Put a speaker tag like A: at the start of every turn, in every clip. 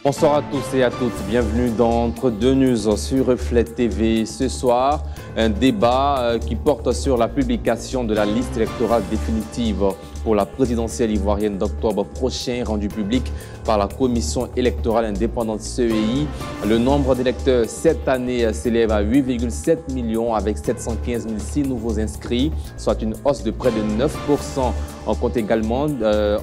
A: Bonsoir à tous et à toutes, bienvenue dans Entre deux News sur Reflet TV. Ce soir, un débat qui porte sur la publication de la liste électorale définitive pour la présidentielle ivoirienne d'octobre prochain, rendue publique par la Commission électorale indépendante CEI. Le nombre d'électeurs cette année s'élève à 8,7 millions avec 715 006 nouveaux inscrits, soit une hausse de près de 9%. On compte également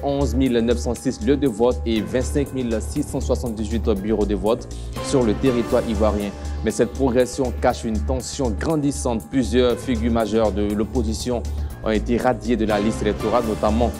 A: 11 906 lieux de vote et 25 678 bureaux de vote sur le territoire ivoirien. Mais cette progression cache une tension grandissante. Plusieurs figures majeures de l'opposition ont été radiées de la liste électorale, notamment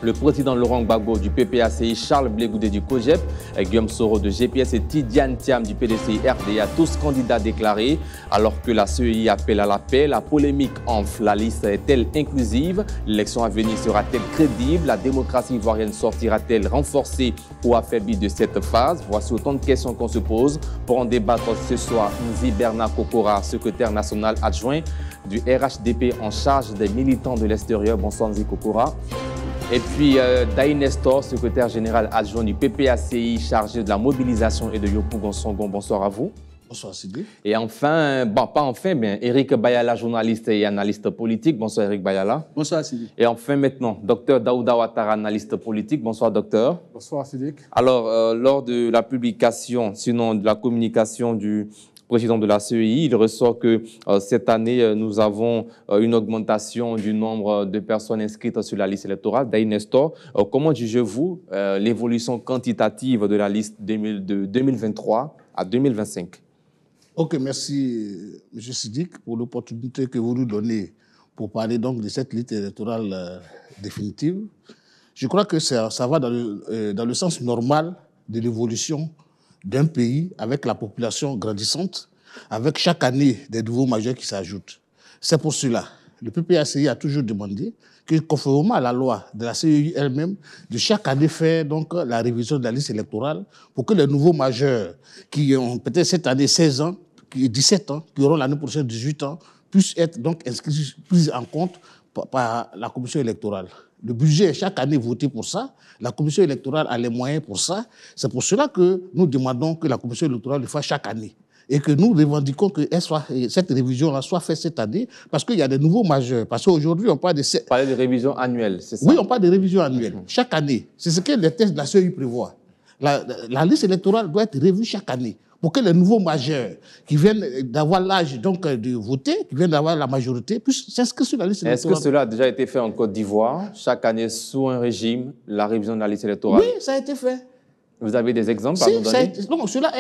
A: le président Laurent Gbagbo du PPACI, Charles Blé Goudé du COJEP, Guillaume Soro de GPS et Tidiane Thiam du PDCI RDA, tous candidats déclarés. Alors que la CEI appelle à la paix, la polémique enfle. La liste est-elle inclusive? L'élection à venir sera-t-elle crédible? La démocratie ivoirienne sortira-t-elle renforcée ou affaiblie de cette phase? Voici autant de questions qu'on se pose. Pour en débattre ce soir, Nzi Bernard Kokora, secrétaire national adjoint du RHDP en charge des militants de l'extérieur. Bonsoir Nzi Kokora. Et puis Daï Nestor, secrétaire général adjoint du PPACI, chargé de la mobilisation et de Yopou Gonsongon. Bonsoir à vous.
B: Bonsoir Sidi.
A: Et enfin, Eric Bayala, journaliste et analyste politique. Bonsoir Eric Bayala.
B: Bonsoir Sidi.
A: Et enfin maintenant, docteur Daouda Ouattara, analyste politique. Bonsoir docteur.
C: Bonsoir Sidi.
A: Alors, lors de la publication, sinon de la communication du président de la CEI, il ressort que cette année, nous avons une augmentation du nombre de personnes inscrites sur la liste électorale. Daï Nestor, comment jugez-vous l'évolution quantitative de la liste de 2023 à 2025?
B: Ok, merci M. Sidik pour l'opportunité que vous nous donnez pour parler donc de cette liste électorale définitive. Je crois que ça va dans le sens normal de l'évolution d'un pays avec la population grandissante, avec chaque année des nouveaux majeurs qui s'ajoutent. C'est pour cela, le PPACI a toujours demandé que, conformément à la loi de la CEI elle-même, de chaque année faire donc la révision de la liste électorale pour que les nouveaux majeurs qui ont peut-être cette année 16 ans, 17 ans, qui auront l'année prochaine 18 ans, puissent être donc inscrits, pris en compte par la commission électorale. Le budget est chaque année voté pour ça. La commission électorale a les moyens pour ça. C'est pour cela que nous demandons que la commission électorale le fasse chaque année. Et que nous revendiquons que cette révision-là soit faite cette année, parce qu'il y a des nouveaux majeurs. Parce qu'aujourd'hui, on parle de...
A: Vous parlez de révision annuelle, c'est ça?
B: Oui, on parle de révision annuelle, chaque année. C'est ce que les textes de la CEI prévoient. La liste électorale doit être revue chaque année, pour que les nouveaux majeurs qui viennent d'avoir l'âge donc de voter, qui viennent d'avoir la majorité, puissent s'inscrire sur la liste électorale.
A: Est-ce que cela a déjà été fait en Côte d'Ivoire, chaque année sous un régime, la révision de la liste électorale?
B: Oui, ça a été fait.
A: Vous avez des exemples à nous donner?
B: Non, cela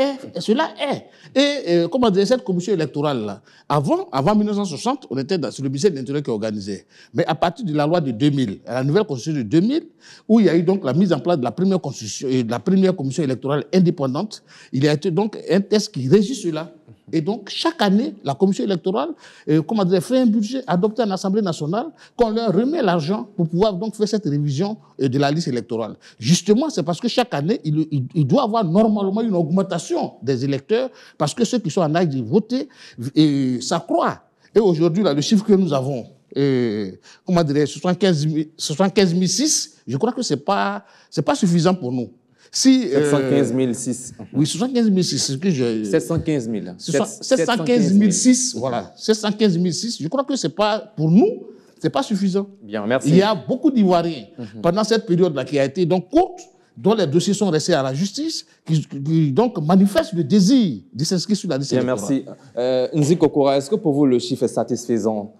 B: est. Et comment dire, cette commission électorale-là, avant 1960, on était sur le ministère de l'Intérieur qui organisait. Mais à partir de la loi de 2000, la nouvelle constitution de 2000, où il y a eu donc la mise en place de la première constitution et de la première commission électorale indépendante, il y a été donc un texte qui régit cela. Et donc, chaque année, la commission électorale fait un budget adopté en Assemblée nationale, qu'on leur remet l'argent pour pouvoir donc faire cette révision de la liste électorale. Justement, c'est parce que chaque année, il doit y avoir normalement une augmentation des électeurs, parce que ceux qui sont en âge de voter s'accroît. Et aujourd'hui, le chiffre que nous avons, 75 006, je crois que ce n'est pas suffisant pour nous.
A: 715 006.
B: Oui, 75 006, c'est ce que je...
A: 715 000.
B: 715 006, voilà. 715 006, je crois que c'est pas, pour nous, c'est pas suffisant.
A: Bien, merci.
B: Il y a beaucoup d'Ivoiriens, pendant cette période-là qui a été donc courte, dont les dossiers sont restés à la justice, qui donc manifestent le désir de s'inscrire sur la liste électorale.
A: Merci. Nzi Kokora, est-ce que pour vous le chiffre est satisfaisant?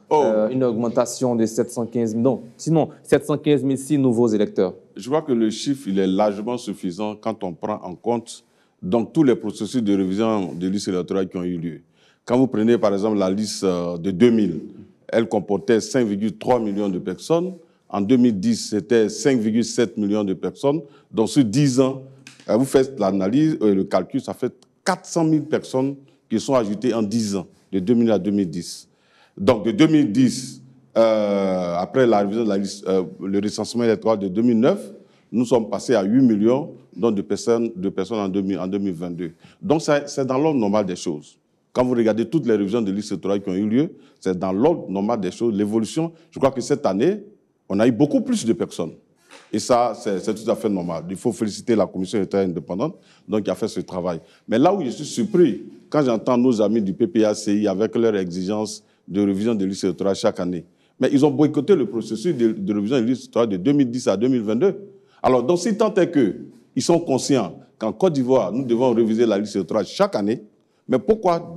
A: Une augmentation de 715 000, non, sinon 715 006 nouveaux électeurs.
C: Je crois que le chiffre il est largement suffisant quand on prend en compte donc, tous les processus de révision des listes électorales qui ont eu lieu. Quand vous prenez par exemple la liste de 2000, elle comportait 5,3 millions de personnes. En 2010, c'était 5,7 millions de personnes. Donc, sur 10 ans, vous faites l'analyse, le calcul, ça fait 400 000 personnes qui sont ajoutées en 10 ans, de 2000 à 2010. Donc, de 2010, après la révision de la liste, le recensement électoral de 2009, nous sommes passés à 8 millions de personnes en 2022. Donc, c'est dans l'ordre normal des choses. Quand vous regardez toutes les révisions de listes électorales qui ont eu lieu, c'est dans l'ordre normal des choses. L'évolution, je crois que cette année, on a eu beaucoup plus de personnes Et ça, c'est tout à fait normal. Il faut féliciter la commission électorale indépendante donc, qui a fait ce travail. Mais là où je suis surpris, quand j'entends nos amis du PPACI avec leurs exigences de révision des listes électorales chaque année, mais ils ont boycotté le processus de révision des listes électorales de 2010 à 2022. Alors, donc, si tant est qu'ils sont conscients qu'en Côte d'Ivoire, nous devons réviser la liste électorale chaque année, mais pourquoi,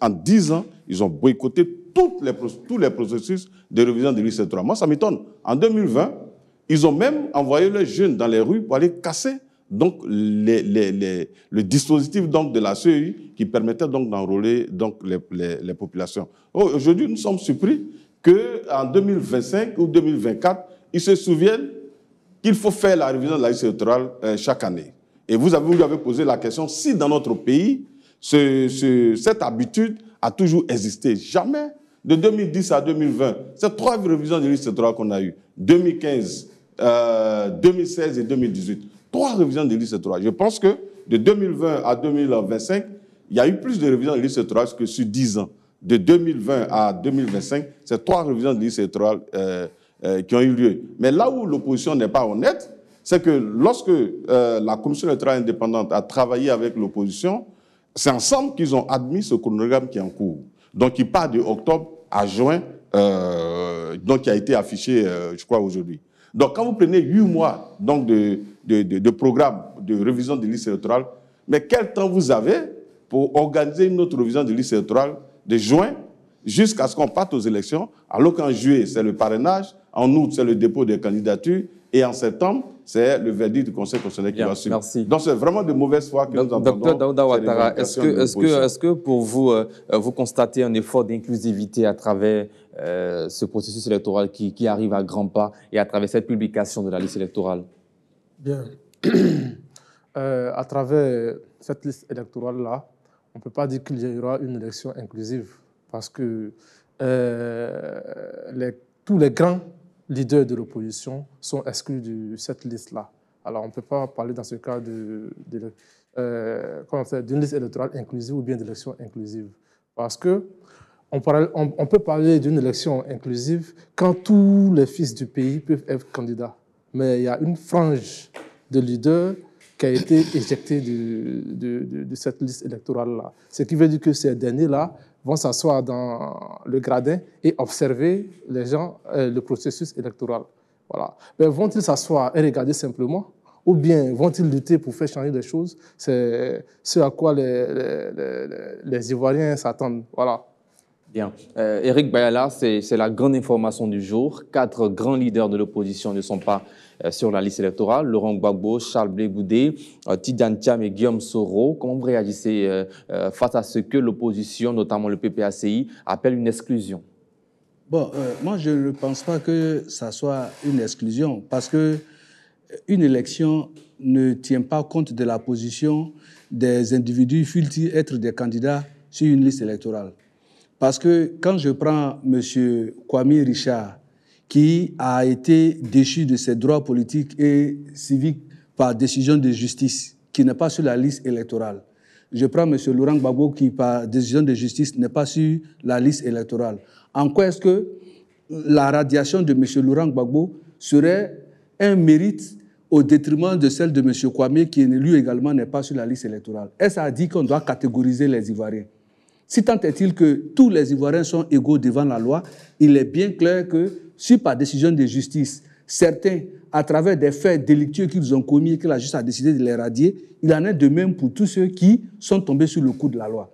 C: en 10 ans, ils ont boycotté tous les processus de révision des listes électorales? Moi, ça m'étonne. En 2020, ils ont même envoyé les jeunes dans les rues pour aller casser donc, le dispositif donc, de la CEI qui permettait donc d'enrôler donc, les populations. Aujourd'hui, nous sommes surpris qu'en 2025 ou 2024, ils se souviennent qu'il faut faire la révision de la liste électorale chaque année. Et vous avez posé la question, si dans notre pays, cette habitude a toujours existé. Jamais, de 2010 à 2020, c'est 3 révisions de liste électorale qu'on a eues. 2015, 2016 et 2018. 3 révisions de liste électorale. Je pense que de 2020 à 2025, il y a eu plus de révisions de liste électorale que sur 10 ans. De 2020 à 2025, c'est 3 révisions de liste électorale qui ont eu lieu. Mais là où l'opposition n'est pas honnête, c'est que lorsque la commission électorale indépendante a travaillé avec l'opposition, c'est ensemble qu'ils ont admis ce chronogramme qui est en cours. Donc, il part de octobre à juin, donc qui a été affiché, je crois, aujourd'hui. Donc, quand vous prenez 8 mois donc, de programme de révision de liste électorale, mais quel temps vous avez pour organiser une autre révision de liste électorale de juin jusqu'à ce qu'on parte aux élections, alors qu'en juillet, c'est le parrainage, en août, c'est le dépôt des candidatures, et en septembre, c'est le verdict du Conseil constitutionnel qui va suivre.
A: Merci.
C: Donc, c'est vraiment de mauvaise foi que nous entendons.
A: Docteur Daouda Ouattara, est-ce que pour vous, vous constatez un effort d'inclusivité à travers ce processus électoral qui arrive à grands pas et à travers cette publication de la liste électorale?
D: Bien. À travers cette liste électorale-là, on ne peut pas dire qu'il y aura une élection inclusive parce que tous les grands leaders de l'opposition sont exclus de cette liste-là. Alors, on ne peut pas parler dans ce cas d'une liste électorale inclusive ou bien d'élection inclusive. Parce que on peut parler d'une élection inclusive quand tous les fils du pays peuvent être candidats. Mais il y a une frange de leaders qui a été éjectée de cette liste électorale-là. Ce qui veut dire que ces derniers-là vont s'asseoir dans le gradin et observer les gens, le processus électoral. Voilà. Mais vont-ils s'asseoir et regarder simplement ou bien vont-ils lutter pour faire changer les choses? C'est ce à quoi les Ivoiriens s'attendent. Voilà.
A: Bien. Éric Bayala, c'est la grande information du jour. 4 grands leaders de l'opposition ne sont pas sur la liste électorale. Laurent Gbagbo, Charles Blé Goudé, Tidjane Thiam et Guillaume Soro. Comment vous réagissez face à ce que l'opposition, notamment le PPACI, appelle une exclusion?
E: Bon, moi, je ne pense pas que ça soit une exclusion parce que une élection ne tient pas compte de la position des individus fût-ils être des candidats sur une liste électorale. Parce que quand je prends M. Kwame Richard, qui a été déchu de ses droits politiques et civiques par décision de justice, qui n'est pas sur la liste électorale. Je prends M. Laurent Gbagbo, qui par décision de justice n'est pas sur la liste électorale. En quoi est-ce que la radiation de M. Laurent Gbagbo serait un mérite au détriment de celle de M. Kwame, qui lui également n'est pas sur la liste électorale? Est-ce à dire qu'on doit catégoriser les Ivoiriens? Si tant est-il que tous les Ivoiriens sont égaux devant la loi, il est bien clair que, si par décision de justice, certains, à travers des faits délictueux qu'ils ont commis et que la justice a décidé de les radier, il en est de même pour tous ceux qui sont tombés sur le coup de la loi.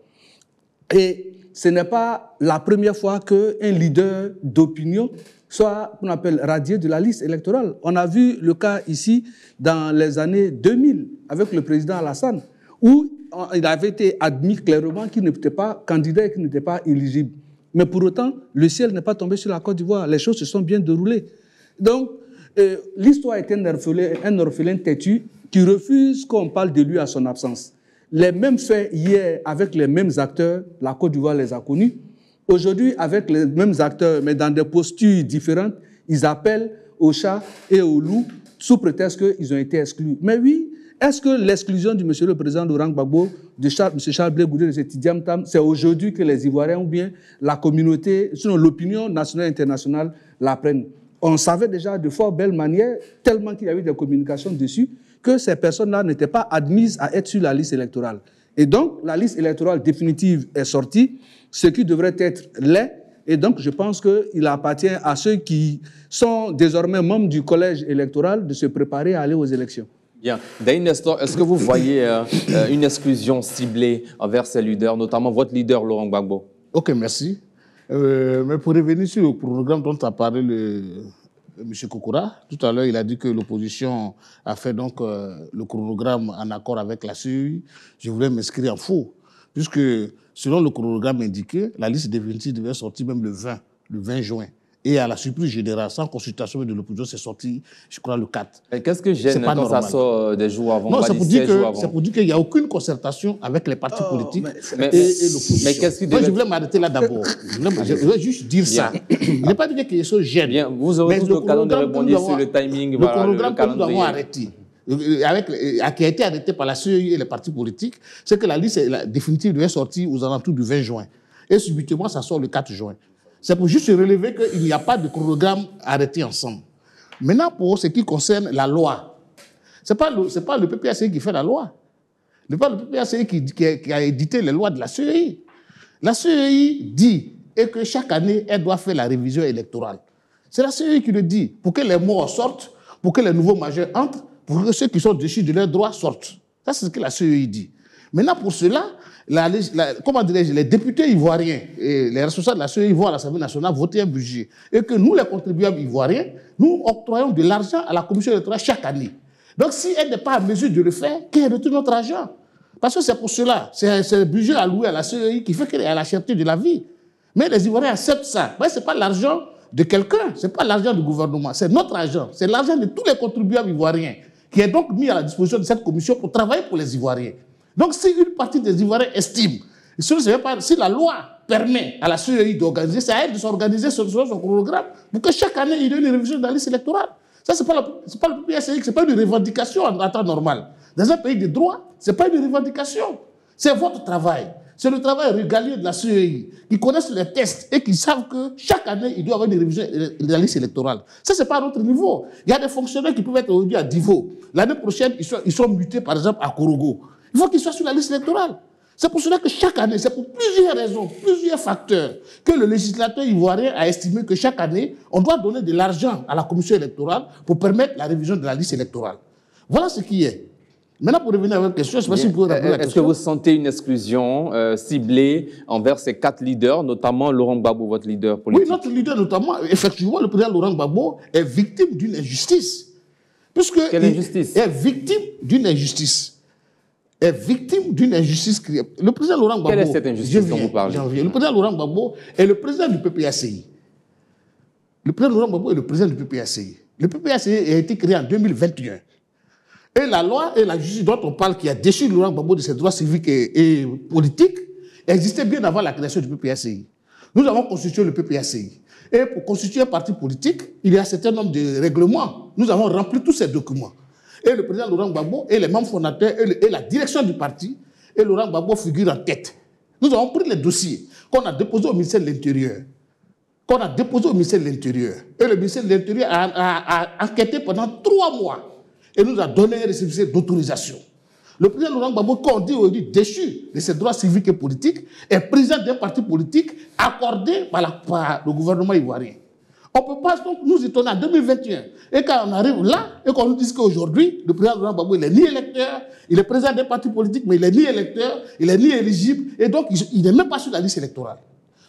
E: Et ce n'est pas la première fois qu'un leader d'opinion soit, qu'on appelle, radié de la liste électorale. On a vu le cas ici dans les années 2000 avec le président Alassane, où il avait été admis clairement qu'il n'était pas candidat et qu'il n'était pas éligible. Mais pour autant, le ciel n'est pas tombé sur la Côte d'Ivoire. Les choses se sont bien déroulées. Donc, l'histoire est un orphelin têtu qui refuse qu'on parle de lui à son absence. Les mêmes faits hier avec les mêmes acteurs, la Côte d'Ivoire les a connus. Aujourd'hui, avec les mêmes acteurs, mais dans des postures différentes, ils appellent aux chats et aux loups sous prétexte qu'ils ont été exclus. Mais oui, est-ce que l'exclusion du monsieur le président Laurent Gbagbo, de M. Charles Blé Goudé, de Tidjane Thiam, c'est aujourd'hui que les Ivoiriens ou bien la communauté, sinon l'opinion nationale et internationale l'apprennent? on savait déjà de fort belle manière, tellement qu'il y a eu des communications dessus, que ces personnes-là n'étaient pas admises à être sur la liste électorale. Et donc, la liste électorale définitive est sortie, ce qui devrait être l'est. Et donc, je pense qu'il appartient à ceux qui sont désormais membres du collège électoral de se préparer à aller aux élections.
A: Bien. Dany Nestor, est-ce que vous voyez une exclusion ciblée envers ces leaders, notamment votre leader Laurent Gbagbo?
B: Ok, merci. Mais pour revenir sur le programme dont a parlé M. Kokora, tout à l'heure, il a dit que l'opposition a fait donc le chronogramme en accord avec la CEI. Je voulais m'inscrire en faux, puisque selon le chronogramme indiqué, la liste définitive devait sortir même le 20 juin. Et à la surprise générale, sans consultation de l'opposition, c'est sorti, je crois, le 4.
A: Qu'est-ce que gêne quand
B: normal.
A: ça sort des jours avant?
B: Non, c'est pour dire qu'il n'y a aucune concertation avec les partis politiques et l'opposition.
A: Mais qu'est-ce qui
B: Moi, je voulais m'arrêter là d'abord. Je voulais juste dire ça. Il n'est pas dit qu'il y ait ce gêne.
A: Bien, vous aurez tout l'occasion de répondre sur le timing,
B: le chronogramme que nous avons arrêté, qui a été arrêté par la CEI et les partis politiques, c'est que la liste définitive devait sortir aux alentours du 20 juin. Et subitement, ça sort le 4 juin. C'est pour juste relever qu'il n'y a pas de chronogramme arrêté ensemble. Maintenant, pour ce qui concerne la loi, ce n'est pas le PPACI qui fait la loi. Ce n'est pas le PPACI qui a édité les lois de la CEI. La CEI dit et que chaque année, elle doit faire la révision électorale. C'est la CEI qui le dit, pour que les morts sortent, pour que les nouveaux majeurs entrent, pour que ceux qui sont déchus de leurs droits sortent. Ça, c'est ce que la CEI dit. Maintenant, pour cela, les députés ivoiriens et les responsables de la CEI vont à l'Assemblée nationale voter un budget. Et que nous, les contribuables ivoiriens, nous octroyons de l'argent à la commission électorale chaque année. Donc, si elle n'est pas en mesure de le faire, qu'elle retire notre argent. Parce que c'est pour cela, c'est le budget alloué à la CEI qui fait qu'elle est à la cherté de la vie. Mais les Ivoiriens acceptent ça. Ce n'est pas l'argent de quelqu'un, ce n'est pas l'argent du gouvernement, c'est notre argent, c'est l'argent de tous les contribuables ivoiriens qui est donc mis à la disposition de cette commission pour travailler pour les Ivoiriens. Donc, si une partie des Ivoiriens estime, si la loi permet à la CEI d'organiser, c'est à elle de s'organiser selon son programme pour que chaque année, il y ait une révision de la liste électorale. Ça, ce n'est pas le PPACI, ce n'est pas une revendication en temps normal. Dans un pays de droit, ce n'est pas une revendication. C'est votre travail. C'est le travail régalien de la CEI, qui connaissent les tests et qui savent que chaque année, il doit y avoir une révision de la liste électorale. Ça, ce n'est pas à notre niveau. Il y a des fonctionnaires qui peuvent être aujourd'hui à Divo. L'année prochaine, ils sont mutés, par exemple, à Korogo. Il faut qu'ils soient sur la liste électorale. C'est pour cela que chaque année, c'est pour plusieurs raisons, plusieurs facteurs, que le législateur ivoirien a estimé que chaque année, on doit donner de l'argent à la commission électorale pour permettre la révision de la liste électorale. Voilà ce qui est. Maintenant, pour revenir à votre question, je ne sais pas si vous pouvez répondre à la question.
A: Est-ce que vous sentez une exclusion ciblée envers ces 4 leaders, notamment Laurent Gbagbo, votre leader politique?
B: Oui, notre leader notamment, effectivement, le président Laurent Gbagbo est victime d'une injustice.
A: Quelle injustice?
B: Est victime d'une injustice. Est victime d'une injustice. Le président Laurent Gbagbo...
A: Quelle est cette injustice dont vous parlez?
B: Le président Laurent Gbagbo est le président du PPACI. Le président Laurent Gbagbo est le président du PPACI. Le PPACI a été créé en 2021. Et la loi et la justice dont on parle, qui a déchu Laurent Gbagbo de ses droits civiques et politiques, existait bien avant la création du PPACI. Nous avons constitué le PPACI. Et pour constituer un parti politique, il y a un certain nombre de règlements. Nous avons rempli tous ces documents. Et le président Laurent Gbagbo et les membres fondateurs et la direction du parti, et Laurent Gbagbo figure en tête. Nous avons pris les dossiers qu'on a déposés au ministère de l'Intérieur. Et le ministère de l'Intérieur a enquêté pendant 3 mois. Et nous a donné un récépissé d'autorisation. Le président Laurent Gbagbo, quand on dit aujourd'hui déchu de ses droits civiques et politiques, est président d'un parti politique accordé par le gouvernement ivoirien. On ne peut pas donc nous étonner en 2021. Et quand on arrive là, et qu'on nous dit qu'aujourd'hui, le président Laurent Gbagbo, il n'est ni électeur, il est président d'un parti politique, mais il n'est ni électeur, il n'est ni éligible, et donc il n'est même pas sur la liste électorale.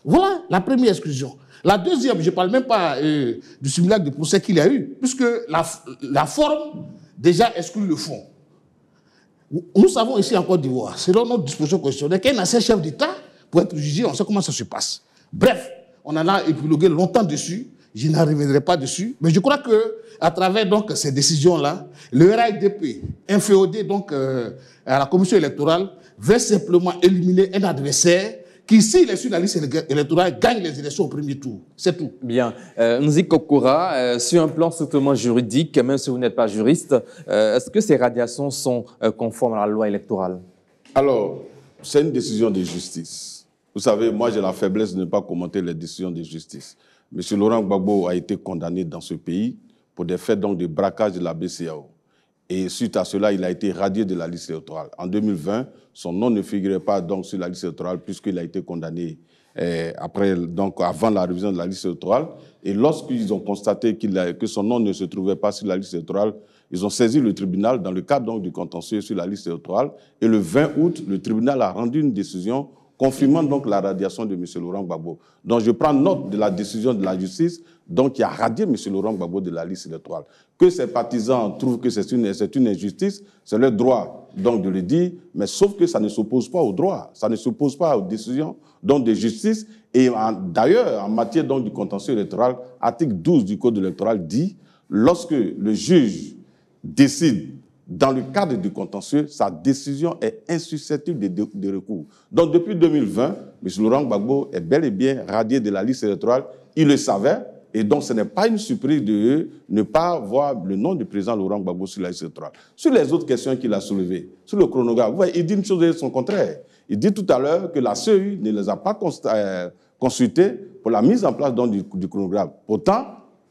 B: Voilà la première exclusion. La deuxième, je ne parle même pas du simulacre de procès qu'il y a eu, puisque la forme déjà exclut le fond. Nous savons ici en Côte d'Ivoire, selon notre disposition constitutionnelle, qu'un ancien chef d'État, pour être jugé, on sait comment ça se passe. Bref, on en a épilogué longtemps dessus, je n'en reviendrai pas dessus, mais je crois qu'à travers donc, ces décisions-là, le RAIDP, inféodé donc, à la commission électorale, veut simplement éliminer un adversaire qui, s'il est sur la liste électorale, gagne les élections au premier tour. C'est tout.
A: Bien. Nzi Kokora, sur un plan strictement juridique, même si vous n'êtes pas juriste, est-ce que ces radiations sont conformes à la loi électorale?
C: Alors, c'est une décision de justice. Vous savez, moi, j'ai la faiblesse de ne pas commenter les décisions de justice. M. Laurent Gbagbo a été condamné dans ce pays pour des faits donc, de braquage de la BCEAO. Et suite à cela, il a été radié de la liste électorale. En 2020, son nom ne figurait pas donc, sur la liste électorale puisqu'il a été condamné avant la révision de la liste électorale. Et lorsqu'ils ont constaté que son nom ne se trouvait pas sur la liste électorale, ils ont saisi le tribunal dans le cadre donc, du contentieux sur la liste électorale. Et le 20 août, le tribunal a rendu une décision confirmant donc la radiation de M. Laurent Gbagbo. Donc je prends note de la décision de la justice donc, qui a radié M. Laurent Gbagbo de la liste électorale. Que ses partisans trouvent que c'est une injustice, c'est leur droit donc, de le dire, mais sauf que ça ne s'oppose pas au droit, ça ne s'oppose pas aux décisions donc, de justice. Et d'ailleurs, en matière donc, du contentieux électoral, article 12 du Code électoral dit lorsque le juge décide dans le cadre du contentieux, sa décision est insusceptible de recours. Donc, depuis 2020, M. Laurent Gbagbo est bel et bien radié de la liste électorale. Il le savait, et donc ce n'est pas une surprise de ne pas voir le nom du président Laurent Gbagbo sur la liste électorale. Sur les autres questions qu'il a soulevées, sur le chronogramme, vous voyez, il dit une chose et son contraire. Il dit tout à l'heure que la CEI ne les a pas consultés pour la mise en place donc, du chronogramme. Pourtant,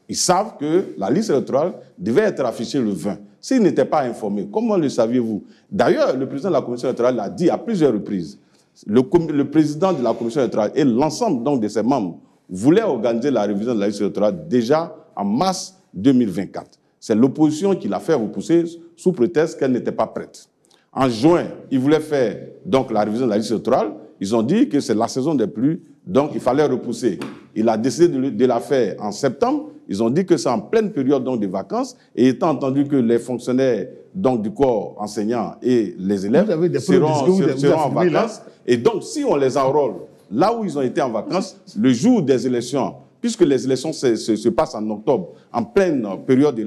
C: ils savent que la liste électorale devait être affichée le 20. S'ils n'étaient pas informés, comment le saviez-vous? D'ailleurs, le président de la commission électorale l'a dit à plusieurs reprises. Le président de la commission électorale et l'ensemble de ses membres voulaient organiser la révision de la liste électorale déjà en mars 2024. C'est l'opposition qui l'a fait repousser sous prétexte qu'elle n'était pas prête. En juin, ils voulaient faire donc, la révision de la liste électorale. Ils ont dit que c'est la saison des pluies, donc il fallait repousser. Il a décidé de la faire en septembre. Ils ont dit que c'est en pleine période donc, de vacances, et étant entendu que les fonctionnaires donc, du corps enseignant et les élèves seront en vacances, et donc si on les enrôle là où ils ont été en vacances, le jour des élections, puisque les élections se passent en octobre, en pleine période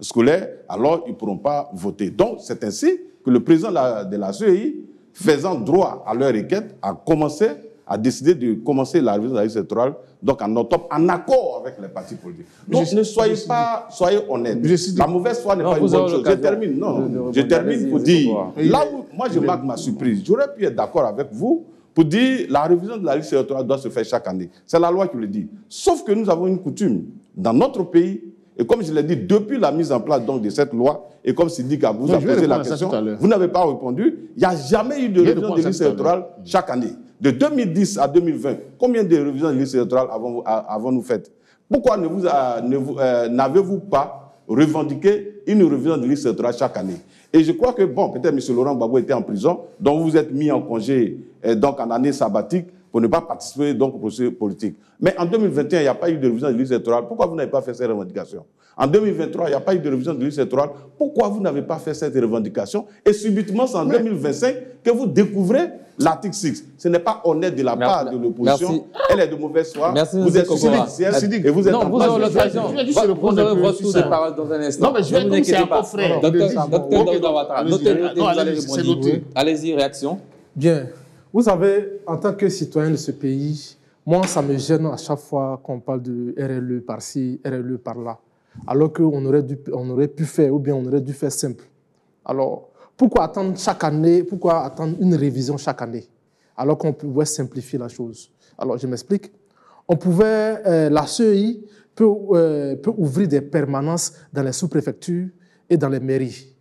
C: scolaire, alors ils ne pourront pas voter. Donc c'est ainsi que le président de la CEI, faisant droit à leur requête, a décidé de commencer la révision de la liste électorale donc en octobre, en accord avec les partis politiques. Donc ne soyez honnêtes. La mauvaise foi n'est pas une bonne chose. Je termine. Non, je termine pour dire, là où moi je marque ma surprise, j'aurais pu être d'accord avec vous pour dire la révision de la liste électorale doit se faire chaque année. C'est la loi qui le dit. Sauf que nous avons une coutume dans notre pays, et comme je l'ai dit, depuis la mise en place donc, de cette loi, et comme Sidi Kabou a posé la question, vous n'avez pas répondu, il n'y a jamais eu de révision de liste électorale chaque année. De 2010 à 2020, combien de révisions de liste électorale avons-nous faites? Pourquoi n'avez-vous pas revendiqué une révision de liste électorale chaque année? Et je crois que, bon, peut-être M. Laurent Gbagbo était en prison, donc vous êtes mis en congé, donc en année sabbatique, pour ne pas participer donc, au processus politique. Mais en 2021, il n'y a pas eu de révision de liste électorale. Pourquoi vous n'avez pas fait ces revendications? En 2023, il n'y a pas eu de révision de liste électorale. Pourquoi vous n'avez pas fait cette revendication? Et subitement, c'est en 2025 que vous découvrez l'article 6. Ce n'est pas honnête de la part de l'opposition. Elle est de mauvaise foi.
A: Merci,
C: vous êtes
A: et vous êtes en
C: place.
A: Vous aurez votre tour de parole dans un instant.
B: Non, mais je vais comme c'est encore frère.
A: Allez-y, réaction.
D: Bien. Vous savez, en tant que citoyen de ce pays, moi, ça me gêne à chaque fois qu'on parle de RLE par-ci, RLE par-là. Alors qu'on aurait pu faire, ou bien on aurait dû faire simple. Alors, pourquoi attendre chaque année, pourquoi attendre une révision chaque année, alors qu'on pouvait simplifier la chose? Alors, je m'explique. On pouvait, la CEI peut ouvrir des permanences dans les sous-préfectures et dans les mairies.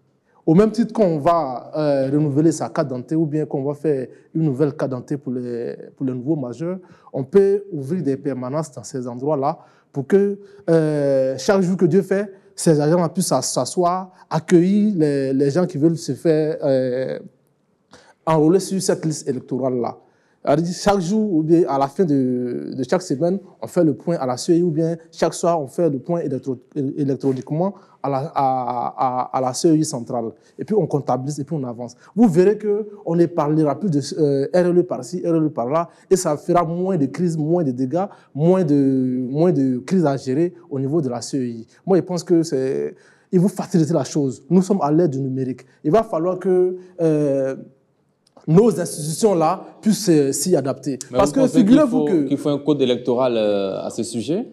D: Au même titre qu'on va renouveler sa carte d'identité ou bien qu'on va faire une nouvelle carte d'identité pour les nouveaux majeurs, on peut ouvrir des permanences dans ces endroits-là pour que chaque jour que Dieu fait, ces agents puissent s'asseoir, accueillir les gens qui veulent se faire enrôler sur cette liste électorale-là. Chaque jour ou bien à la fin de chaque semaine, on fait le point à la CEI ou bien chaque soir, on fait le point électroniquement à la CEI centrale. Et puis on comptabilise et puis on avance. Vous verrez qu'on ne parlera plus de RLE par-ci, RLE par-là, et ça fera moins de crises, moins de dégâts, moins de crises à gérer au niveau de la CEI. Moi, je pense que il faut faciliter la chose. Nous sommes à l'ère du numérique. Il va falloir que nos institutions-là puissent s'y adapter.
A: Mais parce que figurez-vous qu'il faut un code électoral à ce sujet?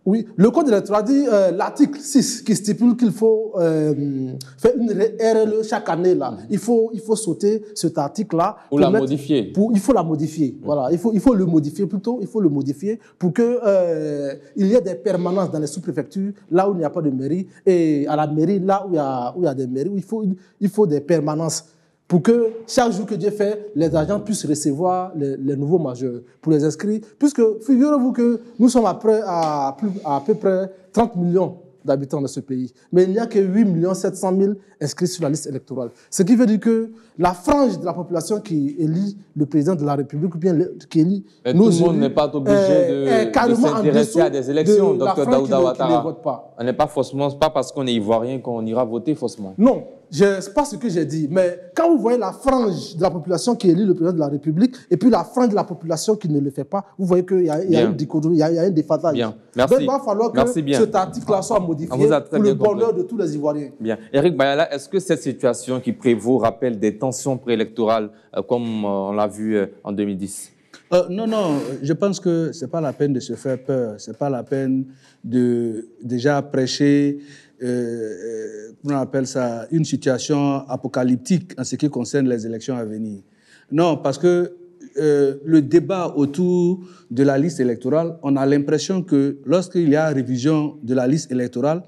D: Oui, le code électoral dit, l'article 6, qui stipule qu'il faut faire une RLE chaque année. Là. Il faut sauter cet article-là.
A: Ou la modifier.
D: Il faut la modifier. Voilà, il faut le modifier plutôt. Il faut le modifier pour qu'il y ait des permanences dans les sous-préfectures, là où il n'y a pas de mairie, et à la mairie, là où il y a des mairies, il faut des permanences. Pour que chaque jour que Dieu fait, les agents puissent recevoir les nouveaux majeurs pour les inscrire. Puisque, figurez-vous que nous sommes à peu près 30 millions d'habitants dans ce pays. Mais il n'y a que 8 700 000 inscrits sur la liste électorale. Ce qui veut dire que la frange de la population qui élit le président de la République, ou bien qui élit
A: nos élus, tout le monde n'est pas obligé de s'intéresser à des élections, Dr Daouda Ouattara. On n'est pas faussement, pas parce qu'on est ivoirien qu'on ira voter faussement.
D: Non, ce n'est pas ce que j'ai dit. Mais quand vous voyez la frange de la population qui élit le président de la République et puis la frange de la population qui ne le fait pas, vous voyez qu'il y a une dichotomie, il y a un déphasage.
A: Bien, merci.
D: Donc il va falloir que cet article-là soit modifié pour le bonheur de tous les Ivoiriens.
A: Bien. Eric Bayala, est-ce que cette situation qui prévaut rappelle des tensions préélectorales comme on l'a vu en 2010?
E: Non, je pense que ce n'est pas la peine de se faire peur. Ce n'est pas la peine de déjà prêcher, on appelle ça, une situation apocalyptique en ce qui concerne les élections à venir. Non, parce que le débat autour de la liste électorale, on a l'impression que lorsqu'il y a révision de la liste électorale,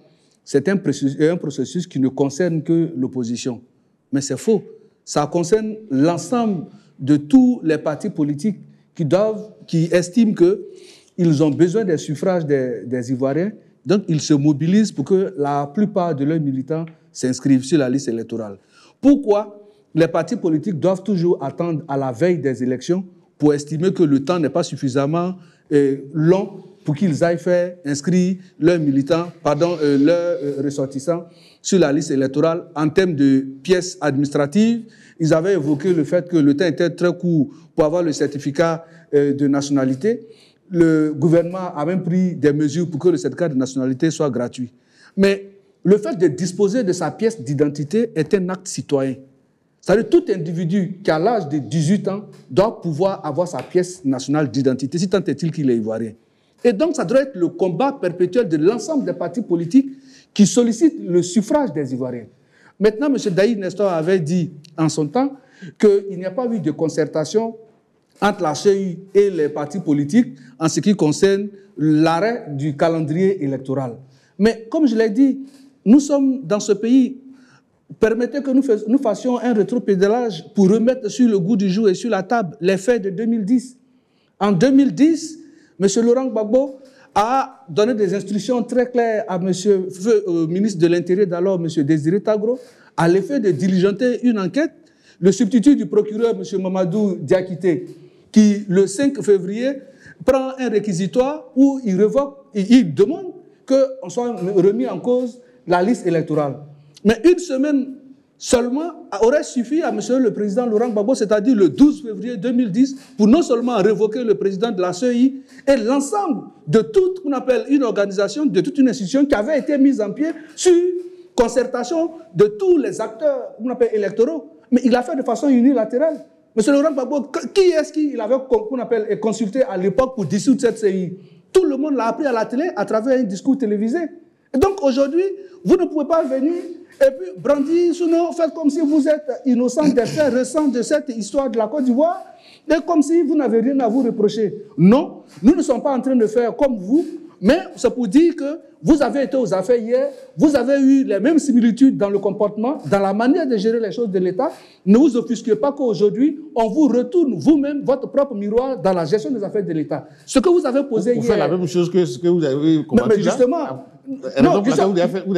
E: c'est un processus qui ne concerne que l'opposition. Mais c'est faux. Ça concerne l'ensemble de tous les partis politiques qui estiment qu'ils ont besoin des suffrages des Ivoiriens. Donc, ils se mobilisent pour que la plupart de leurs militants s'inscrivent sur la liste électorale. Pourquoi les partis politiques doivent toujours attendre à la veille des élections pour estimer que le temps n'est pas suffisamment long pour qu'ils aillent faire inscrire leurs militants, leurs ressortissants sur la liste électorale en termes de pièces administratives? Ils avaient évoqué le fait que le temps était très court pour avoir le certificat de nationalité. Le gouvernement a même pris des mesures pour que le certificat de nationalité soit gratuit. Mais le fait de disposer de sa pièce d'identité est un acte citoyen. C'est-à-dire que tout individu qui a l'âge de 18 ans doit pouvoir avoir sa pièce nationale d'identité, si tant est-il qu'il est ivoirien. Et donc, ça doit être le combat perpétuel de l'ensemble des partis politiques qui sollicitent le suffrage des Ivoiriens. Maintenant, M. Daïd Nestor avait dit en son temps qu'il n'y a pas eu de concertation entre la CEI et les partis politiques en ce qui concerne l'arrêt du calendrier électoral. Mais comme je l'ai dit, nous sommes dans ce pays. Permettez que nous fassions un rétropédalage pour remettre sur le goût du jour et sur la table les faits de 2010. En 2010, M. Laurent Gbagbo a donné des instructions très claires à ministre de l'Intérieur d'alors, M. Désiré Tagro, à l'effet de diligenter une enquête. Le substitut du procureur, M. Mamadou Diakité, qui, le 5 février, prend un réquisitoire où il demande qu'on soit remis en cause la liste électorale. Mais une semaine seulement aurait suffi à M. le président Laurent Gbagbo, c'est-à-dire le 12 février 2010, pour non seulement révoquer le président de la CEI et l'ensemble de toute qu'on appelle une organisation, de toute une institution qui avait été mise en pied sur concertation de tous les acteurs qu'on appelle électoraux. Mais il l'a fait de façon unilatérale. M. Laurent Gbagbo, qui est-ce qu'il avait qu'on appelle consulté à l'époque pour dissoudre cette CEI? Tout le monde l'a appris à la télé à travers un discours télévisé. Et donc aujourd'hui, vous ne pouvez pas venir et puis brandir sous nos, faites comme si vous êtes innocent des faits récents de cette histoire de la Côte d'Ivoire et comme si vous n'avez rien à vous reprocher. Non, nous ne sommes pas en train de faire comme vous, mais c'est pour dire que vous avez été aux affaires hier, vous avez eu les mêmes similitudes dans le comportement, dans la manière de gérer les choses de l'État. Ne vous offusquez pas qu'aujourd'hui, on vous retourne vous-même votre propre miroir dans la gestion des affaires de l'État. Ce que vous avez posé hier...
B: Vous faites la même chose que ce que vous avez combattu.
E: Mais justement...
B: Non, vous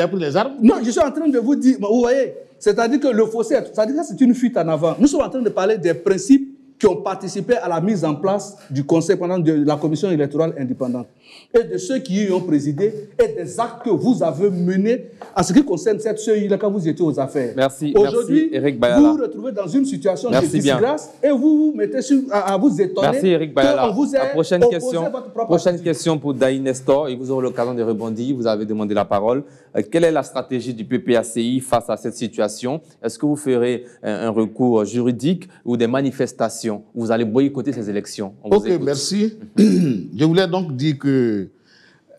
B: avez pris les armes?
E: Non, je suis en train de vous dire, vous voyez, c'est-à-dire que le fossé, c'est-à-dire que c'est une fuite en avant. Nous sommes en train de parler des principes qui ont participé à la mise en place du Conseil pendant de la Commission électorale indépendante et de ceux qui y ont présidé et des actes que vous avez menés en ce qui concerne cette CEI-là quand vous étiez aux affaires.
A: Merci.
E: Aujourd'hui,
A: Eric Bayala.
E: vous vous retrouvez dans une situation de disgrâce et vous vous mettez à vous étonner.
A: Merci Eric Bayala.
E: Vous
A: la prochaine question pour Daïd Nestor, et vous aurez l'occasion de rebondir. Vous avez demandé la parole. Quelle est la stratégie du PPACI face à cette situation? Est-ce que vous ferez un recours juridique ou des manifestations? Vous allez boycotter ces élections?
B: Ok, merci. Je voulais donc dire que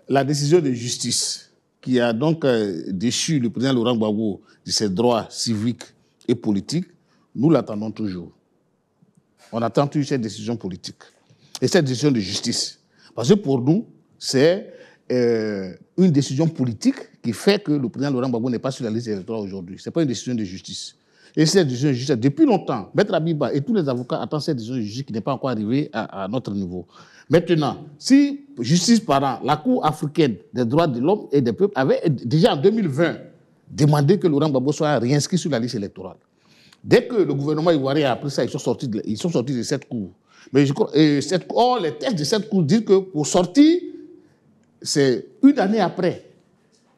B: la décision de justice qui a donc déchu le président Laurent Gbagbo de ses droits civiques et politiques, nous l'attendons toujours. On attend toujours cette décision politique et cette décision de justice. Parce que pour nous, c'est une décision politique qui fait que le président Laurent Gbagbo n'est pas sur la liste électorale aujourd'hui. Ce n'est pas une décision de justice. Et cette décision de justice, depuis longtemps, Maître Abiba et tous les avocats attendent cette décision de justice qui n'est pas encore arrivée à notre niveau. Maintenant, si justice parlant, la Cour africaine des droits de l'homme et des peuples avait déjà en 2020 demandé que Laurent Gbagbo soit réinscrit sur la liste électorale. Dès que le gouvernement ivoirien a appris ça, ils sont sortis de cette cour. Mais je crois, les textes de cette cour disent que pour sortir, c'est une année après.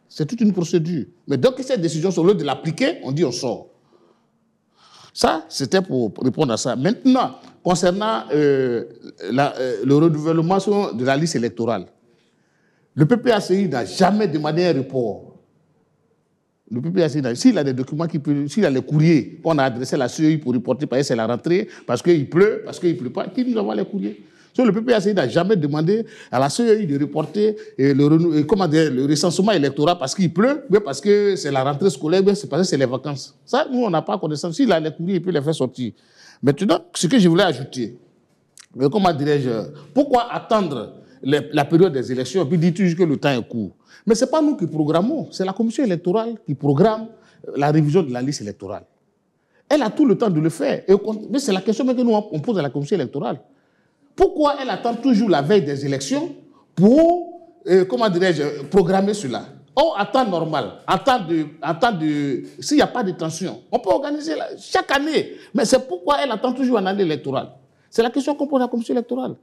B: C'est toute une procédure. Mais donc, cette décision, sur le lieu de l'appliquer, on dit on sort. Ça, c'était pour répondre à ça. Maintenant, concernant le renouvellement de la liste électorale, le PPACI n'a jamais demandé un report. Le PPACI, s'il a des documents, s'il a les courriers qu'on a adressés à la CEI pour reporter, parce que c'est la rentrée, parce qu'il pleut, parce qu'il ne pleut pas, qui nous envoie les courriers? Le PPACI n'a jamais demandé à la CEI de reporter le recensement électoral parce qu'il pleut, mais parce que c'est la rentrée scolaire, mais c'est parce que c'est les vacances. Ça, nous, on n'a pas connaissance. S'il a les courriers, il peut les faire sortir. Maintenant, ce que je voulais ajouter, comment dirais-je, pourquoi attendre la période des élections et puis dire toujours que le temps est court? Mais ce n'est pas nous qui programmons, c'est la commission électorale qui programme la révision de la liste électorale. Elle a tout le temps de le faire. Mais c'est la question que nous, on pose à la commission électorale. Pourquoi elle attend toujours la veille des élections pour, programmer cela? On attend normal, s'il n'y a pas de tension, on peut organiser chaque année. Mais c'est pourquoi elle attend toujours une année électorale. C'est la question qu'on pose à la commission électorale.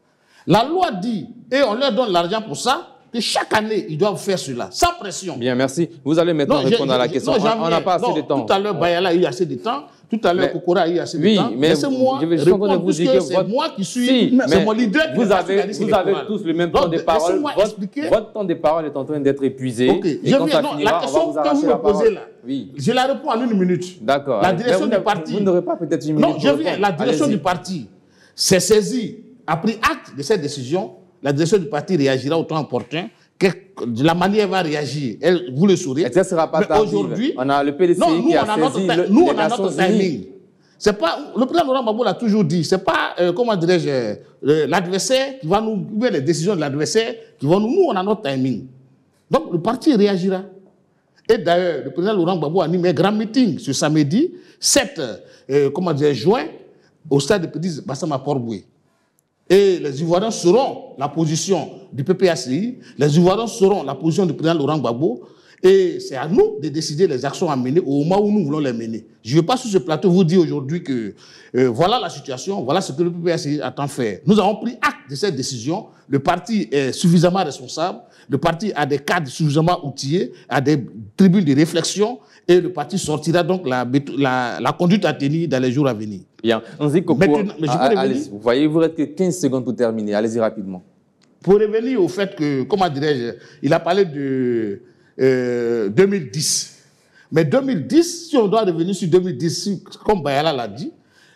B: La loi dit, et on leur donne l'argent pour ça, que chaque année, ils doivent faire cela, sans pression.
A: Bien, merci. Vous allez maintenant répondre à la question. On n'a pas assez de temps.
B: Tout à l'heure, Bayala a eu assez de temps. Tout à l'heure, Kokora a eu assez de temps.
A: Mais
B: laissez-moi répondre,
A: vous dire que
B: c'est moi qui suis, c'est mon leader.
A: Vous avez tous le même temps de parole. Votre temps de parole est en train d'être épuisé.
B: Ok,
A: et quand ça finira,
B: la question que vous me posez là, je la réponds en 1 minute.
A: D'accord.
B: La direction du parti.
A: Vous n'aurez pas peut-être 1 minute.
B: Non, je viens. La direction du parti s'est saisie, a pris acte de cette décision. La direction du parti réagira au temps opportun. De la manière elle va réagir, vous le saurez.
A: Ça ne sera pas tardif.
B: Aujourd'hui,
A: on a le PDCI qui a saisi
B: nous, on a notre timing. C'est pas, le président Laurent Gbagbo l'a toujours dit, c'est pas, l'adversaire qui va nous, les décisions de l'adversaire qui vont nous, on a notre timing. Donc, le parti réagira. Et d'ailleurs, le président Laurent Gbagbo a animé un grand meeting ce samedi, 7 juin, au stade de Petit Bassama Port-Boué. Et les Ivoiriens sauront la position du PPACI, les Ivoiriens sauront la position du président Laurent Gbagbo, et c'est à nous de décider les actions à mener au moment où nous voulons les mener. Je ne vais pas sur ce plateau vous dire aujourd'hui que voilà la situation, voilà ce que le PPACI attend faire. Nous avons pris acte de cette décision, le parti est suffisamment responsable, le parti a des cadres suffisamment outillés, a des tribunes de réflexion, et le parti sortira donc la conduite à tenir dans les jours à venir.
A: Bien. Vous voyez, il vous reste que 15 secondes pour terminer. Allez-y rapidement.
B: Pour revenir au fait que, comment dirais-je, il a parlé de 2010. Mais 2010, si on doit revenir sur 2010, comme Bayala l'a dit,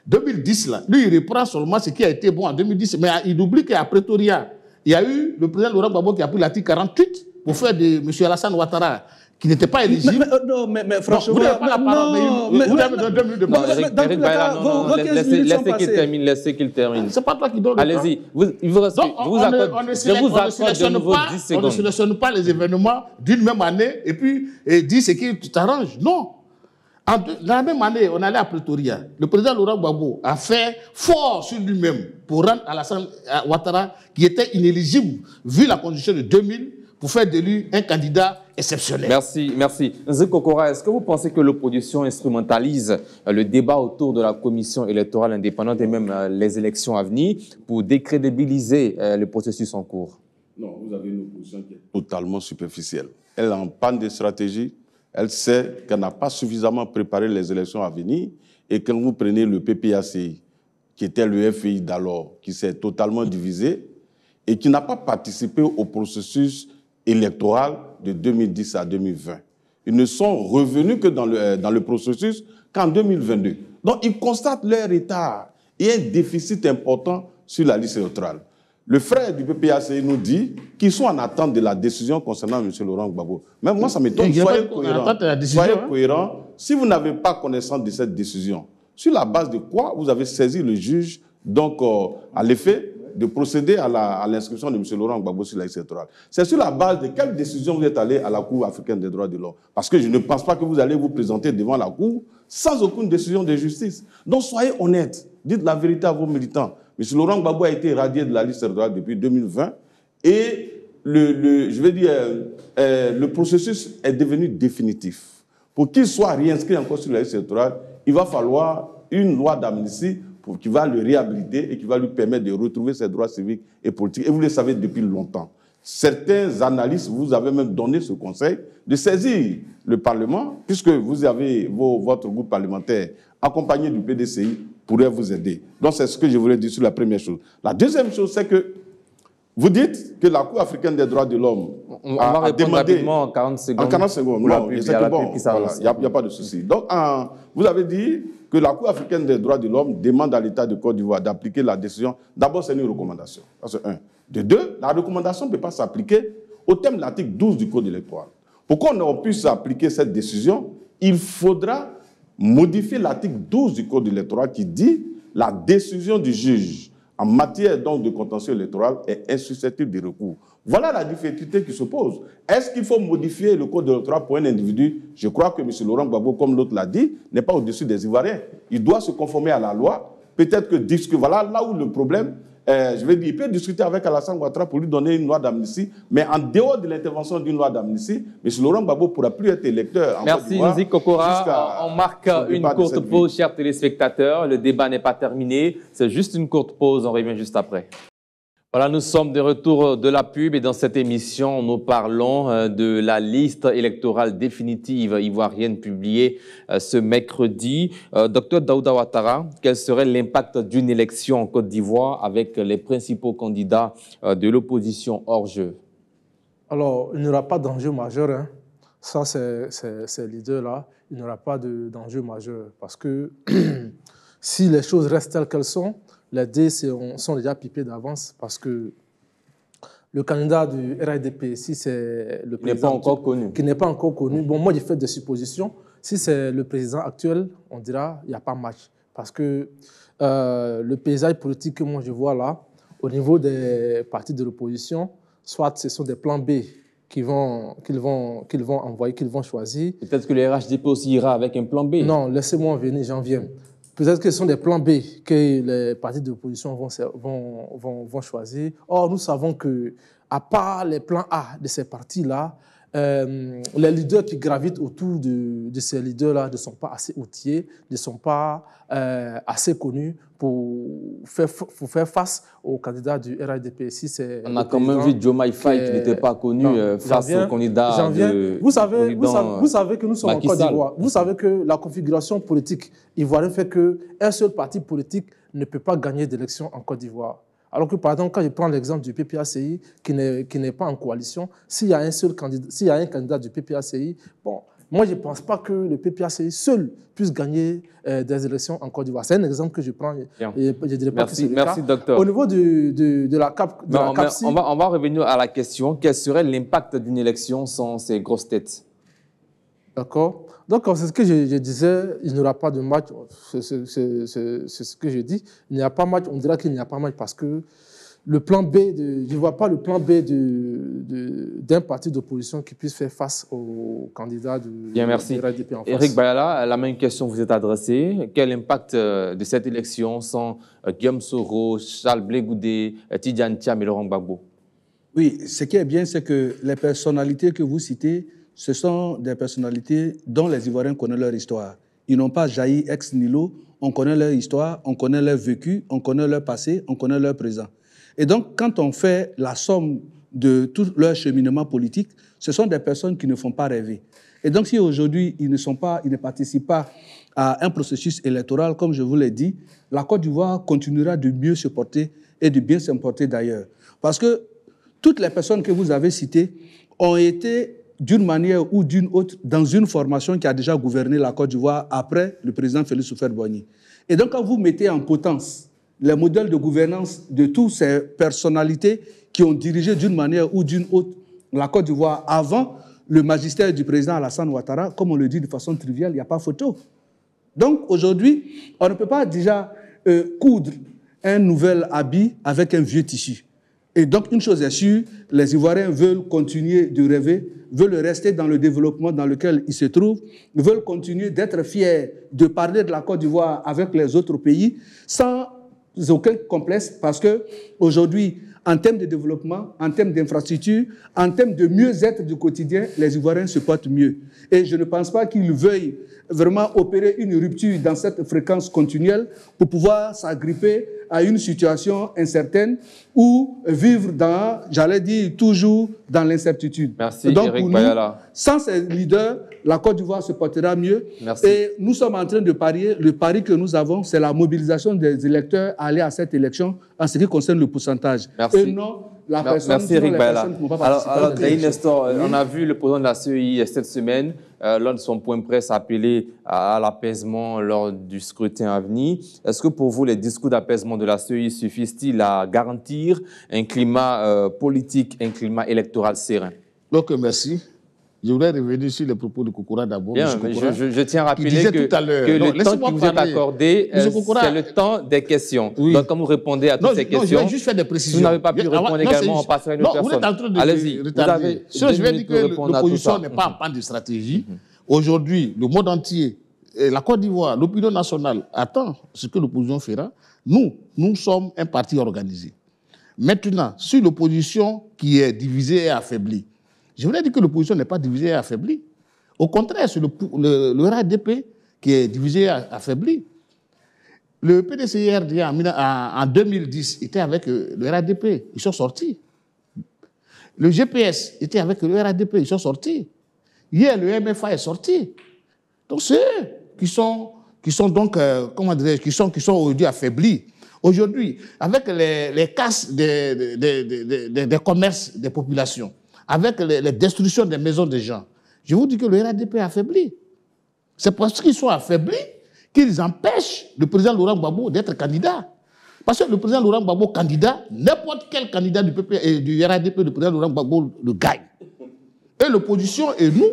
B: 2010, là, lui, il reprend seulement ce qui a été bon en 2010. Mais il oublie qu'à Pretoria, il y a eu le président Laurent Gbagbo qui a pris l'article 48 pour faire de M. Alassane Ouattara, qui n'était pas éligible.
E: Mais franchement,
B: vous n'avez pas la parole, vous avez donné 2 minutes de parole.
A: Laissez qu'il termine.
B: C'est pas toi qui donne.
A: Allez-y. Il vous reste.
B: On ne sélectionne pas les événements d'une même année et puis dire ce qui t'arrange. Non. Dans la même année, on allait à Pretoria. Le président Laurent Gbagbo a fait fort sur lui-même pour rendre Alassane Ouattara, qui était inéligible, vu la condition de 2000, pour faire de lui un candidat exceptionnel.
A: Merci, merci. Nzé Kokora, est-ce que vous pensez que l'opposition instrumentalise le débat autour de la commission électorale indépendante et même les élections à venir pour décrédibiliser le processus en cours?
C: Non, vous avez une opposition qui est totalement superficielle. Elle est en panne de stratégie. Elle sait qu'elle n'a pas suffisamment préparé les élections à venir. Et quand vous prenez le PPACI, qui était le FI d'alors, qui s'est totalement divisé et qui n'a pas participé au processus électoral de 2010 à 2020. Ils ne sont revenus que dans le processus qu'en 2022. Donc, ils constatent leur retard et un déficit important sur la liste électorale. le frère du PPACI nous dit qu'ils sont en attente de la décision concernant M. Laurent Gbagbo. Même moi, ça m'étonne. Soyez cohérents. Si vous n'avez pas connaissance de cette décision, sur la base de quoi vous avez saisi le juge, donc à l'effet de procéder à l'inscription de M. Laurent Gbagbo sur la liste électorale. C'est sur la base de quelle décision vous êtes allé à la Cour africaine des droits de l'homme. Parce que je ne pense pas que vous allez vous présenter devant la Cour sans aucune décision de justice. Donc soyez honnêtes, dites la vérité à vos militants. M. Laurent Gbagbo a été éradié de la liste électorale depuis 2020 et le processus est devenu définitif. Pour qu'il soit réinscrit encore sur la liste électorale, il va falloir une loi d'amnistie qui va le réhabiliter et qui va lui permettre de retrouver ses droits civiques et politiques. Et vous le savez depuis longtemps. Certains analystes vous avez même donné ce conseil de saisir le Parlement, puisque vous avez votre groupe parlementaire accompagné du PDCI pourrait vous aider. Donc c'est ce que je voulais dire sur la première chose. La deuxième chose, c'est que vous dites que la Cour africaine des droits de l'homme
A: a demandé en 40 secondes.
C: En 40 secondes, non, il n'y a pas de souci. Donc, vous avez dit que la Cour africaine des droits de l'homme demande à l'État de Côte d'Ivoire d'appliquer la décision. D'abord, c'est une recommandation. C'est un. De deux, la recommandation ne peut pas s'appliquer au terme de l'article 12 du Code électoral. Pour qu'on puisse appliquer cette décision, il faudra modifier l'article 12 du Code électoral qui dit la décision du juge en matière donc de contentieux électoral est insusceptible de recours. Voilà la difficulté qui se pose. Est-ce qu'il faut modifier le code électoral pour un individu? Je crois que M. Laurent Gbagbo, comme l'autre l'a dit, n'est pas au-dessus des Ivoiriens. Il doit se conformer à la loi. Peut-être que voilà là où le problème, il peut discuter avec Alassane Ouattara pour lui donner une loi d'amnistie, mais en dehors de l'intervention d'une loi d'amnistie, M. Laurent Gbagbo ne pourra plus être électeur.
A: Merci Nzi Kokora. On marque une courte pause, chers téléspectateurs. Le débat n'est pas terminé. C'est juste une courte pause. On revient juste après. Voilà, nous sommes de retour de la pub et dans cette émission, nous parlons de la liste électorale définitive ivoirienne publiée ce mercredi. Docteur Daouda Ouattara, quel serait l'impact d'une élection en Côte d'Ivoire avec les principaux candidats de l'opposition hors jeu?
D: Alors, il n'y aura pas d'enjeu majeur. Hein. Ça, c'est l'idée là. Il n'y aura pas d'enjeu majeur parce que si les choses restent telles qu'elles sont, les dés sont déjà pipés d'avance parce que le candidat du RIDP, si c'est le président qui n'est pas encore connu, bon, moi j'ai fait des suppositions. Si c'est le président actuel, on dira il n'y a pas match. Parce que le paysage politique que moi je vois là, au niveau des partis de l'opposition, soit ce sont des plans B qu'ils vont envoyer, qu'ils vont choisir.
A: Peut-être que le RHDP aussi ira avec un plan B.
D: Non, laissez-moi venir, j'en viens. Peut-être que ce sont des plans B que les partis de l'opposition vont choisir. Or, nous savons qu'à part les plans A de ces partis-là, les leaders qui gravitent autour de ces leaders-là ne sont pas assez outillés, ne sont pas assez connus pour faire face aux candidats du RIDP. Si
A: on a quand même vu Diomaye Faye qui n'était pas connu face aux candidats
D: vous savez que nous sommes en Côte d'Ivoire. Vous savez que la configuration politique ivoirienne fait qu'un seul parti politique ne peut pas gagner d'élection en Côte d'Ivoire. Alors que, par exemple, quand je prends l'exemple du PPACI, qui n'est pas en coalition, s'il y a un candidat du PPACI, bon, moi, je ne pense pas que le PPACI seul puisse gagner des élections en Côte d'Ivoire. C'est un exemple que je prends. Je dirais pas que c'est le cas.
A: Merci, docteur.
D: Au niveau de la CAPSI...
A: On va revenir à la question. Quel serait l'impact d'une élection sans ces grosses têtes?
D: D'accord. Donc, c'est ce que je disais, il n'y aura pas de match. C'est ce que je dis. Il n'y a pas match. On dira qu'il n'y a pas match parce que le plan B, je ne vois pas le plan B d'un parti d'opposition qui puisse faire face aux candidats
A: Bien, merci.
D: RIDP en face.
A: Éric Bayala, la même question vous est adressée. Quel impact de cette élection sans Guillaume Soro, Charles Blé Goudé, Tidjane Thiam et Laurent Gbagbo?
E: Oui, ce qui est bien, c'est que les personnalités que vous citez, ce sont des personnalités dont les Ivoiriens connaissent leur histoire. Ils n'ont pas jailli ex nihilo, on connaît leur histoire, on connaît leur vécu, on connaît leur passé, on connaît leur présent. Et donc, quand on fait la somme de tout leur cheminement politique, ce sont des personnes qui ne font pas rêver. Et donc, si aujourd'hui, ils ne participent pas à un processus électoral, comme je vous l'ai dit, la Côte d'Ivoire continuera de mieux se porter et de bien se porter d'ailleurs. Parce que toutes les personnes que vous avez citées ont été, d'une manière ou d'une autre, dans une formation qui a déjà gouverné la Côte d'Ivoire après le président Félix Houphouët-Boigny. Et donc, quand vous mettez en potence les modèles de gouvernance de toutes ces personnalités qui ont dirigé d'une manière ou d'une autre la Côte d'Ivoire avant le magistère du président Alassane Ouattara, comme on le dit de façon triviale, il n'y a pas photo. Donc aujourd'hui, on ne peut pas déjà coudre un nouvel habit avec un vieux tissu. Et donc une chose est sûre, les Ivoiriens veulent continuer de rêver, veulent rester dans le développement dans lequel ils se trouvent, veulent continuer d'être fiers de parler de la Côte d'Ivoire avec les autres pays sans aucun complexe, parce qu'aujourd'hui, en termes de développement, en termes d'infrastructure, en termes de mieux-être du quotidien, les Ivoiriens se portent mieux. Et je ne pense pas qu'ils veuillent vraiment opérer une rupture dans cette fréquence continuelle pour pouvoir s'agripper à une situation incertaine ou vivre dans, j'allais dire, toujours dans l'incertitude.
A: Merci,
E: donc,
A: Eric
E: pour
A: Bayala.
E: nous, sans ces leaders, la Côte d'Ivoire se portera mieux.
A: Merci.
E: Et nous sommes en train de parier. Le pari que nous avons, c'est la mobilisation des électeurs à aller à cette élection en ce qui concerne le pourcentage.
A: Merci.
E: Et non la personne,
A: Merci, Eric Bayala.
E: qui ne vont pas participer.
A: Alors Daïd Nestor, on a vu le président de la CEI cette semaine, lors de son point de presse, appeler à l'apaisement lors du scrutin à venir. Est-ce que pour vous, les discours d'apaisement de la CEI suffisent-ils à garantir un climat politique, un climat électoral serein?
B: Donc, merci. Je voudrais revenir sur les propos de Kokora d'abord.
A: Bien, mais je tiens à rappeler que le temps qui vous est accordé, c'est le temps des questions.
B: Oui.
A: Donc, quand vous répondez à toutes ces questions,
B: je vais juste faire des précisions.
A: Si vous n'avez pas pu répondre également, on passera à une autre personne.
B: Vous êtes en train de
A: allez-y,
B: retarder. Je vais dire que l'opposition n'est pas en panne de stratégie. Aujourd'hui, le monde entier, la Côte d'Ivoire, l'opinion nationale attend ce que l'opposition fera. Nous sommes un parti organisé. Maintenant, sur l'opposition qui est divisée et affaiblie, je voudrais dire que l'opposition n'est pas divisée et affaiblie. Au contraire, c'est le RADP qui est divisé et affaibli. Le PDCIRD en 2010 était avec le RADP, ils sont sortis. Le GPS était avec le RADP, ils sont sortis. Hier, le MFA est sorti. Donc c'est eux qui sont donc, comment dirais-je, qui sont aujourd'hui affaiblis. Aujourd'hui, avec les casses des commerces des populations, avec les destructions des maisons des gens, je vous dis que le RADP est affaibli. C'est parce qu'ils sont affaiblis qu'ils empêchent le président Laurent Gbagbo d'être candidat. Parce que le président Laurent Gbagbo candidat, n'importe quel candidat du PP et du RADP, le président Laurent Gbagbo le gagne. Et l'opposition et nous,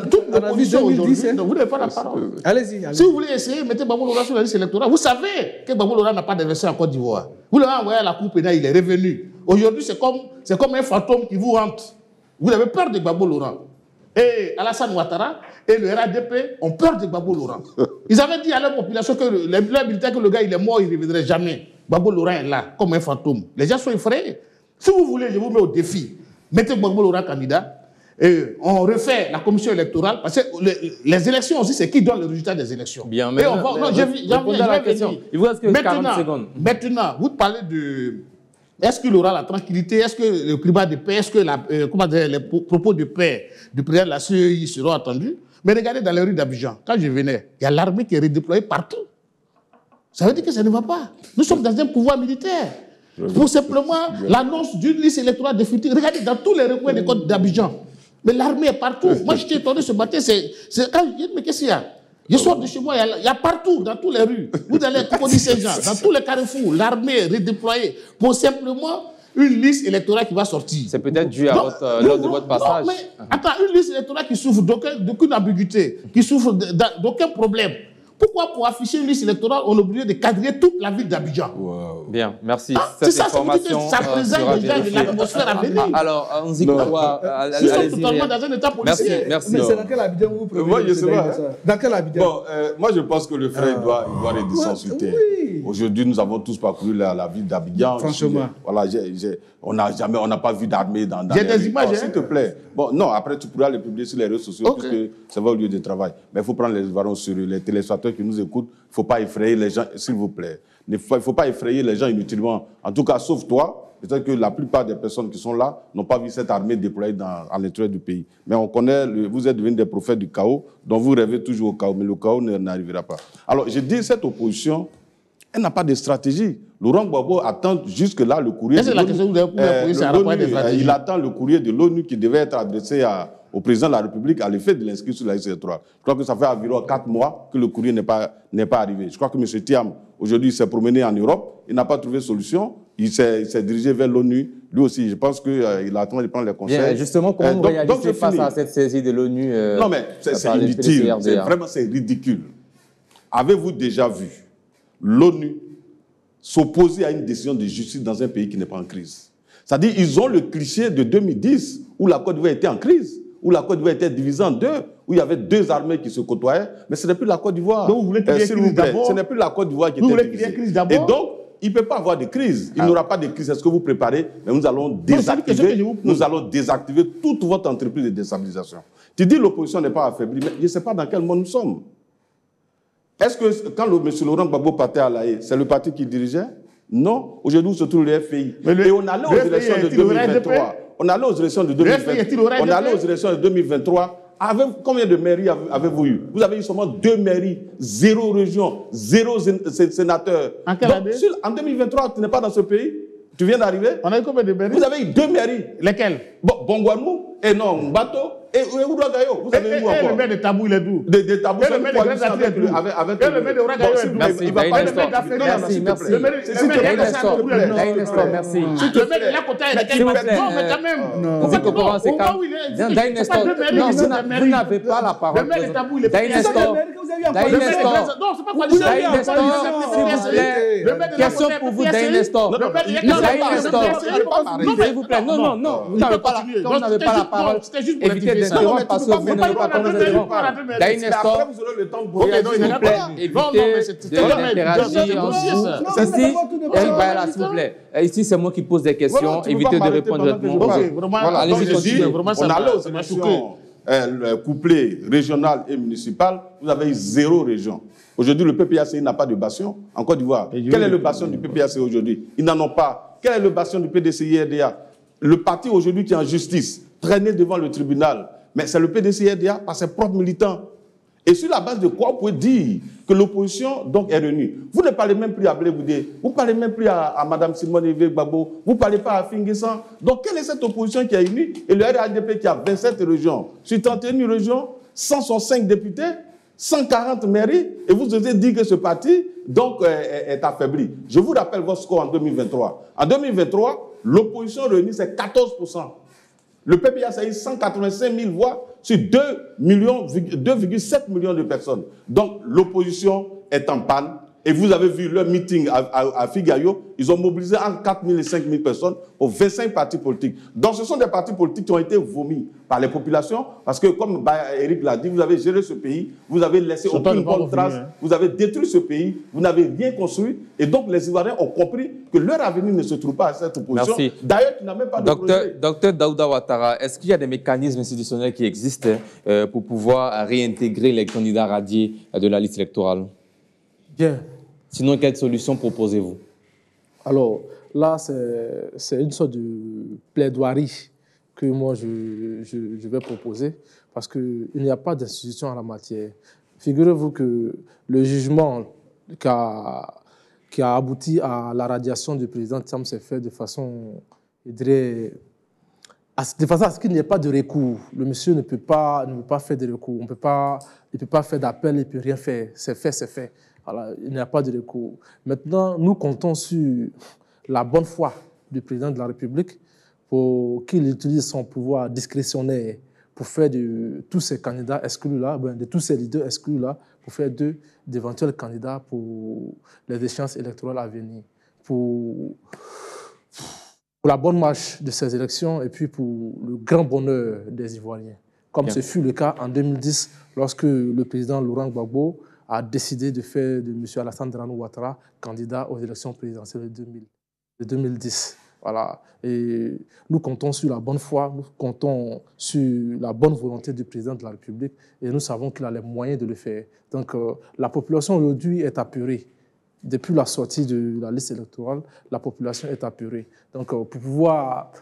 B: toute l'opposition aujourd'hui, vous n'avez pas la parole.
E: Allez-y.
B: Si vous voulez essayer, mettez Gbagbo Laurent sur la liste électorale. Vous savez que Gbagbo Laurent n'a pas d'adversaire en Côte d'Ivoire. Vous l'avez envoyé à la Cour pénale, il est revenu. Aujourd'hui, c'est comme un fantôme qui vous hante. Vous avez peur de Gbagbo Laurent. Et Alassane Ouattara et le RADP ont peur de Gbagbo Laurent. Ils avaient dit à la population que les militaires que le gars il est mort, il ne reviendrait jamais. Gbagbo Laurent est là, comme un fantôme. Les gens sont effrayés. Si vous voulez, je vous mets au défi. Mettez Gbagbo Laurent candidat. Et on refait la commission électorale. Parce que les élections aussi, c'est qui donne le résultat des élections.
A: Bien, mais il vous reste que 40 secondes.
B: Maintenant, vous parlez de... Est-ce qu'il aura la tranquillité? Est-ce que le climat de paix? Est-ce que les propos de paix du président de la CEI seront attendus? Mais regardez dans les rues d'Abidjan, quand je venais, il y a l'armée qui est redéployée partout. Ça veut dire que ça ne va pas. Nous sommes dans un pouvoir militaire. Pour simplement l'annonce d'une liste électorale définitive. Regardez dans tous les recoins des côtes d'Abidjan. Mais l'armée est partout. Moi, j'étais étonné ce matin. Quand je dis, mais qu'est-ce qu'il y a? Je sors de chez moi, il y a partout, dans toutes les rues. Vous allez à Cocody Saint-Jean, dans tous les carrefours, l'armée est redéployée pour simplement une liste électorale qui va sortir.
A: C'est peut-être dû à lors de votre passage.
B: Non, mais attends, une liste électorale qui souffre d'aucune ambiguïté, qui souffre d'aucun problème. Pourquoi pour afficher une liste électorale, on est obligé de cadrer toute la ville d'Abidjan?
A: Bien, merci.
B: C'est ça, ça présente déjà l'atmosphère à venir.
A: Alors, on dit quoi?
B: Nous sommes totalement dans un état policier.
A: Merci.
E: Mais c'est dans quel Abidjan vous prévoyez?
C: Moi, je sais pas.
E: Dans quel Abidjan?
C: Bon, moi, je pense que le frère doit redescendre sur terre.
E: Oui.
C: Aujourd'hui, nous avons tous parcouru la ville d'Abidjan.
E: Franchement.
C: Voilà, on n'a pas vu d'armée dans
B: J'ai des images.
C: S'il te plaît. Bon, non, après, tu pourras les publier sur les réseaux sociaux, puisque ça va au lieu de travail. Mais il faut prendre les Ivoiriens sur les téléspectateurs qui nous écoutent. Il ne faut pas effrayer les gens, s'il vous plaît. Il ne faut pas effrayer les gens inutilement. En tout cas, sauf toi. Peut-être que la plupart des personnes qui sont là n'ont pas vu cette armée déployée à l'intérieur du pays. Mais on connaît, vous êtes devenus des prophètes du chaos, dont vous rêvez toujours au chaos, mais le chaos n'arrivera pas. Alors, je dis cette opposition, Elle n'a pas de stratégie. Laurent Gbagbo attend jusque-là le courrier de l'ONU.
B: La question que vous avez posée, ça n'a pas de stratégie.
C: Il attend le courrier de l'ONU qui devait être adressé au président de la République à l'effet de l'inscrire sur la liste électorale. Je crois que ça fait environ 4 mois que le courrier n'est pas arrivé. Je crois que M. Thiam, aujourd'hui, s'est promené en Europe. Il n'a pas trouvé de solution. Il s'est dirigé vers l'ONU. Lui aussi, je pense qu'il attend de prendre les conseils.
A: Bien, justement, comment vous réagissez face à cette saisie de l'ONU
C: Non, mais c'est inutile. Vraiment, c'est ridicule. Avez-vous déjà vu l'ONU s'opposer à une décision de justice dans un pays qui n'est pas en crise? C'est-à-dire ils ont le cliché de 2010, où la Côte d'Ivoire était en crise, où la Côte d'Ivoire était divisée en deux, où il y avait deux armées qui se côtoyaient, mais ce n'est plus la Côte d'Ivoire.
B: Donc vous voulez qu'il y ait crise d'abord?
C: Ce n'est plus la Côte d'Ivoire qui était divisée. Et donc, il ne peut pas avoir de crise. Il n'aura pas de crise. C'est ce que vous préparez, mais nous allons désactiver toute votre entreprise de déstabilisation. Tu dis l'opposition n'est pas affaiblie, mais je ne sais pas dans quel monde nous sommes. Est-ce que quand M. Laurent Gbagbo partait à La Haye, c'est le parti qu'il dirigeait? Non. Aujourd'hui, se trouve le FPI. Et on allait aux élections de 2023. On allait aux élections de 2023. Avec combien de mairies avez-vous eu? Vous avez eu seulement 2 mairies, 0 région, 0 sénateur.
B: En quelle année?
C: En 2023, tu n'es pas dans ce pays? Tu viens d'arriver?
B: On a eu combien de mairies?
C: Vous avez eu 2 mairies.
B: Lesquelles?
C: Bongouanou et non, Mbato. Et Ouragayo, vous avez eu encore.
B: Le maire de Tabou, il est d'où?
C: De Tabou,
B: le maire de Grandafri est d'où? Le maire de Ouragayo est d'où?
A: Merci, merci. Merci.
B: Le maire de Lakota est de quel? Non, mais quand même.
A: Vous n'avez pas la parole.
B: Le maire de Tabou, il est pas. Non, c'est pas quoi
A: dire. Question pour vous, Dainestor. S'il vous plaît, non, vous n'avez pas la parole. Évitez d'interrompre parce que vous n'avez pas comme vous interrompre. Dainestor, s'il vous plaît, évitez d'interagir ensemble. Ceci, s'il vous plaît. Ici, c'est moi qui pose des questions. Évitez de répondre directement.
C: Allez-y, continuez. On allait aux élections couplées régionales et municipales. Vous avez eu 0 région. Aujourd'hui, le PPACI n'a pas de bastion en Côte d'Ivoire. Quel est le bastion du PPACI aujourd'hui? Ils n'en ont pas. Quel est le bastion du PDCI-RDA? Le parti aujourd'hui qui est en justice, traîné devant le tribunal, mais c'est le PDCI-RDA par ses propres militants. Et sur la base de quoi vous pouvez dire que l'opposition donc est réunie? Vous ne parlez même plus à Blé Boudé, vous ne parlez même plus à Mme Simone Veil Gbagbo, vous ne parlez pas à Finguessan. Donc quelle est cette opposition qui est unie? Et le RADP qui a 27 régions, sur 31 régions, 165 députés, 140 mairies, et vous osez dire que ce parti donc, est affaibli. Je vous rappelle votre score en 2023. En 2023, l'opposition réunie, c'est 14%. Le PPAC a eu 185 000 voix sur 2,7 millions de personnes. Donc, l'opposition est en panne. Et vous avez vu leur meeting à Figayo, ils ont mobilisé entre 4 000 et 5 000 personnes pour 25 partis politiques. Donc, ce sont des partis politiques qui ont été vomis par les populations parce que, comme Eric l'a dit, vous avez géré ce pays, vous avez laissé aucune bonne trace, vous avez détruit ce pays, vous n'avez rien construit. Et donc, les Ivoiriens ont compris que leur avenir ne se trouve pas à cette opposition. D'ailleurs, tu n'as même pas de projet.
A: Docteur Daouda Ouattara, est-ce qu'il y a des mécanismes institutionnels qui existent pour pouvoir réintégrer les candidats radiés de la liste électorale?
D: Bien.
A: Sinon, quelle solution proposez-vous?
D: Alors, là, c'est une sorte de plaidoirie que moi, je vais proposer parce qu'il n'y a pas d'institution en la matière. Figurez-vous que le jugement qui a abouti à la radiation du président Thiam s'est fait de façon, je dirais, à ce qu'il n'y ait pas de recours. Le monsieur ne peut pas faire de recours. Il ne peut pas faire d'appel, il ne peut rien faire. C'est fait, c'est fait. Alors, il n'y a pas de recours. Maintenant, nous comptons sur la bonne foi du président de la République pour qu'il utilise son pouvoir discrétionnaire pour faire de tous ces candidats exclus-là, de tous ces leaders exclus-là, pour faire d'éventuels candidats pour les échéances électorales à venir, pour la bonne marche de ces élections et puis pour le grand bonheur des Ivoiriens. Comme ce fut le cas en 2010, lorsque le président Laurent Gbagbo a décidé de faire de M. Alassane Dranou Ouattara candidat aux élections présidentielles de 2010. Voilà. Et nous comptons sur la bonne foi, nous comptons sur la bonne volonté du président de la République et nous savons qu'il a les moyens de le faire. Donc la population aujourd'hui est apurée. Depuis la sortie de la liste électorale, la population est apurée. Donc pour pouvoir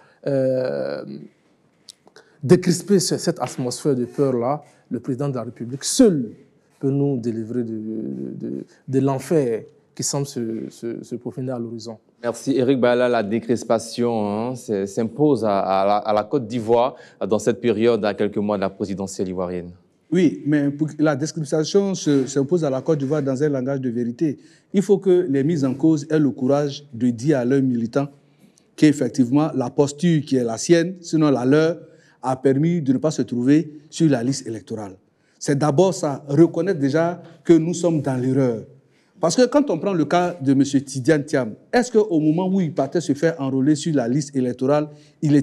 D: décrisper cette atmosphère de peur-là, le président de la République seul peut nous délivrer de l'enfer qui semble se profiler à l'horizon.
A: Merci Eric Bayala. La décrispation s'impose à la Côte d'Ivoire dans cette période, à quelques mois de la présidentielle ivoirienne.
E: Oui, mais pour que la décrispation s'impose à la Côte d'Ivoire dans un langage de vérité, il faut que les mises en cause aient le courage de dire à leurs militants qu'effectivement la posture qui est la sienne, sinon la leur, a permis de ne pas se trouver sur la liste électorale. C'est d'abord ça, reconnaître déjà que nous sommes dans l'erreur. Parce que quand on prend le cas de M. Tidiane Thiam, est-ce qu'au moment où il partait se faire enrôler sur la liste électorale, il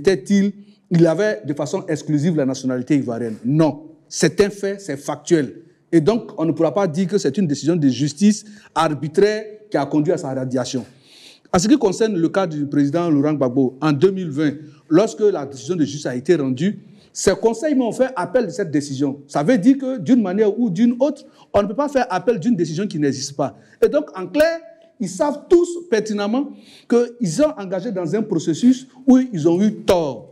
E: avait de façon exclusive la nationalité ivoirienne? Non. C'est un fait, c'est factuel. Et donc, on ne pourra pas dire que c'est une décision de justice arbitraire qui a conduit à sa radiation. En ce qui concerne le cas du président Laurent Gbagbo, en 2020, lorsque la décision de justice a été rendue, ces conseils m'ont fait appel de cette décision. Ça veut dire que d'une manière ou d'une autre, on ne peut pas faire appel d'une décision qui n'existe pas. Et donc, en clair, ils savent tous pertinemment qu'ils sont engagés dans un processus où ils ont eu tort.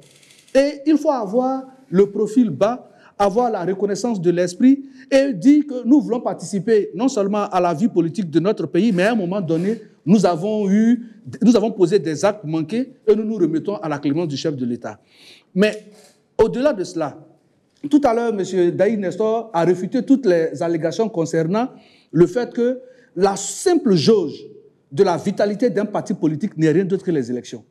E: Et il faut avoir le profil bas, avoir la reconnaissance de l'esprit et dire que nous voulons participer non seulement à la vie politique de notre pays, mais à un moment donné, nous avons posé des actes manqués et nous nous remettons à la clémence du chef de l'État. Mais au-delà de cela, tout à l'heure, M. Daï Nestor a réfuté toutes les allégations concernant le fait que la simple jauge de la vitalité d'un parti politique n'est rien d'autre que les élections.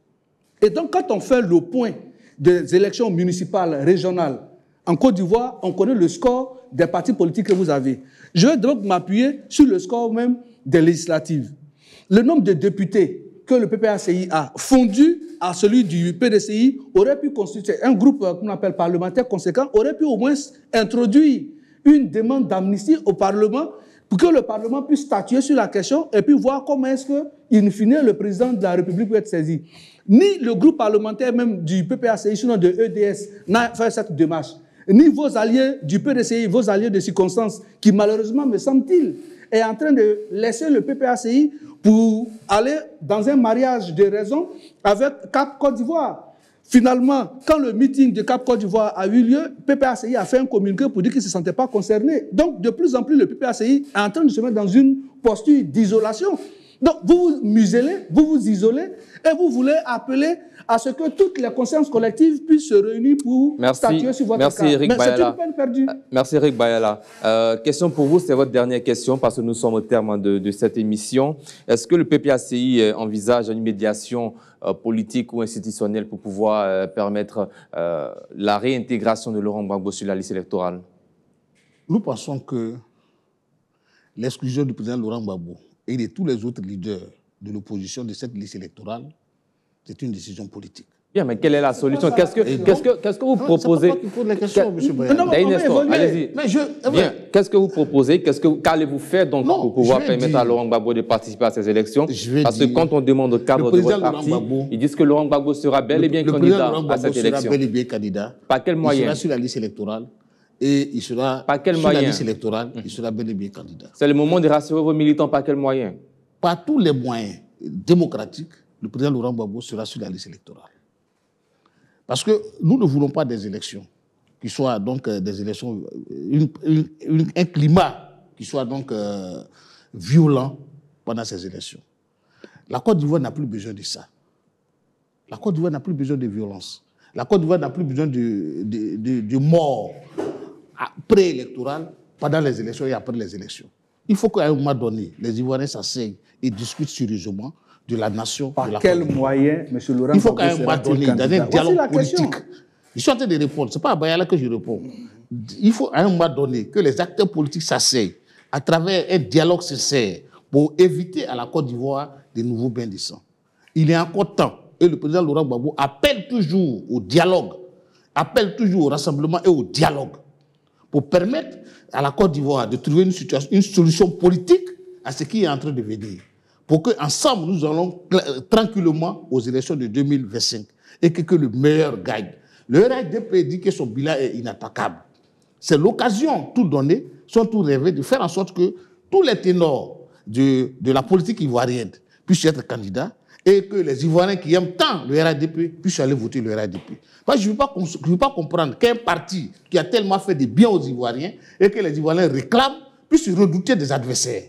E: Et donc, quand on fait le point des élections municipales, régionales, en Côte d'Ivoire, on connaît le score des partis politiques que vous avez. Je vais donc m'appuyer sur le score même des législatives. Le nombre de députés que le PPACI a fondu à celui du PDCI aurait pu constituer un groupe qu'on appelle parlementaire conséquent, aurait pu au moins introduire une demande d'amnistie au Parlement pour que le Parlement puisse statuer sur la question et puis voir comment est-ce que, in fine, le président de la République peut être saisi. Ni le groupe parlementaire même du PPACI, sinon de EDS, n'a fait cette démarche. Ni vos alliés du PDCI, vos alliés de circonstance, qui malheureusement, me semble-t-il, est en train de laisser le PPACI pour aller dans un mariage de raison avec Cap Côte d'Ivoire. Finalement, quand le meeting de Cap Côte d'Ivoire a eu lieu, PPACI a fait un communiqué pour dire qu'il ne se sentait pas concerné. Donc, de plus en plus, le PPACI est en train de se mettre dans une posture d'isolation. Donc, vous vous muselez, vous vous isolez, et vous voulez appeler à ce que toutes les consciences collectives puissent se réunir pour statuer sur votre cas.
A: Eric
E: Mais
A: Bayala.
E: c'est une peine perdue.
A: Merci Eric Bayala. Question pour vous, c'est votre dernière question parce que nous sommes au terme de cette émission. Est-ce que le PPACI envisage une médiation politique ou institutionnelle pour pouvoir permettre la réintégration de Laurent Gbagbo sur la liste électorale?
B: Nous pensons que l'exclusion du président Laurent Gbagbo et de tous les autres leaders de l'opposition de cette liste électorale, c'est une décision politique.
A: Bien, mais quelle est la solution? Qu'est-ce que vous proposez?
B: C'est pas toi qui pose la question, M. Bayala.
A: Allez-y. Bien, qu'est-ce que vous proposez? Qu'allez-vous faire donc pour pouvoir permettre à Laurent Gbagbo de participer à ces élections? Parce que quand on demande au cadre de votre parti, ils disent que Laurent Gbagbo sera bel et bien candidat à cette élection.
B: Le président sera bel et bien candidat.
A: Par quel moyen?
B: Il sera sur la liste électorale. Et il sera
A: par quel
B: sur
A: moyen?
B: La liste électorale, il sera bel et bien candidat.
A: C'est le moment de rassurer vos militants. Par quel moyen?
B: Par tous les moyens démocratiques, le président Laurent Gbagbo sera sur la liste électorale. Parce que nous ne voulons pas des élections qui soient donc des élections, un climat qui soit donc violent pendant ces élections. La Côte d'Ivoire n'a plus besoin de ça. La Côte d'Ivoire n'a plus besoin de violence. La Côte d'Ivoire n'a plus besoin de morts préélectorales pendant les élections et après les élections. Il faut qu'à un moment donné, les Ivoiriens s'asseyent et discutent sérieusement de la nation.
E: Par quel moyen, M. Laurent Gbagbo,
B: il faut qu'à un moment donné, dans un dialogue politique, je suis en train de répondre, ce n'est pas à Bayala que je réponds. Il faut à un moment donné que les acteurs politiques s'asseyent à travers un dialogue sincère pour éviter à la Côte d'Ivoire des nouveaux bains de sang. Il est encore temps, et le président Laurent Gbagbo appelle toujours au dialogue, appelle toujours au rassemblement et au dialogue pour permettre à la Côte d'Ivoire de trouver une solution politique à ce qui est en train de venir. Pour qu'ensemble, nous allons tranquillement aux élections de 2025 et que le meilleur gagne. Le RHDP dit que son bilan est inattaquable. C'est l'occasion, tout donné, sont tout rêvés, de faire en sorte que tous les ténors de la politique ivoirienne puissent être candidats et que les Ivoiriens qui aiment tant le RHDP puissent aller voter le RHDP. Moi, je ne veux pas comprendre qu'un parti qui a tellement fait de bien aux Ivoiriens et que les Ivoiriens réclament puisse redouter des adversaires.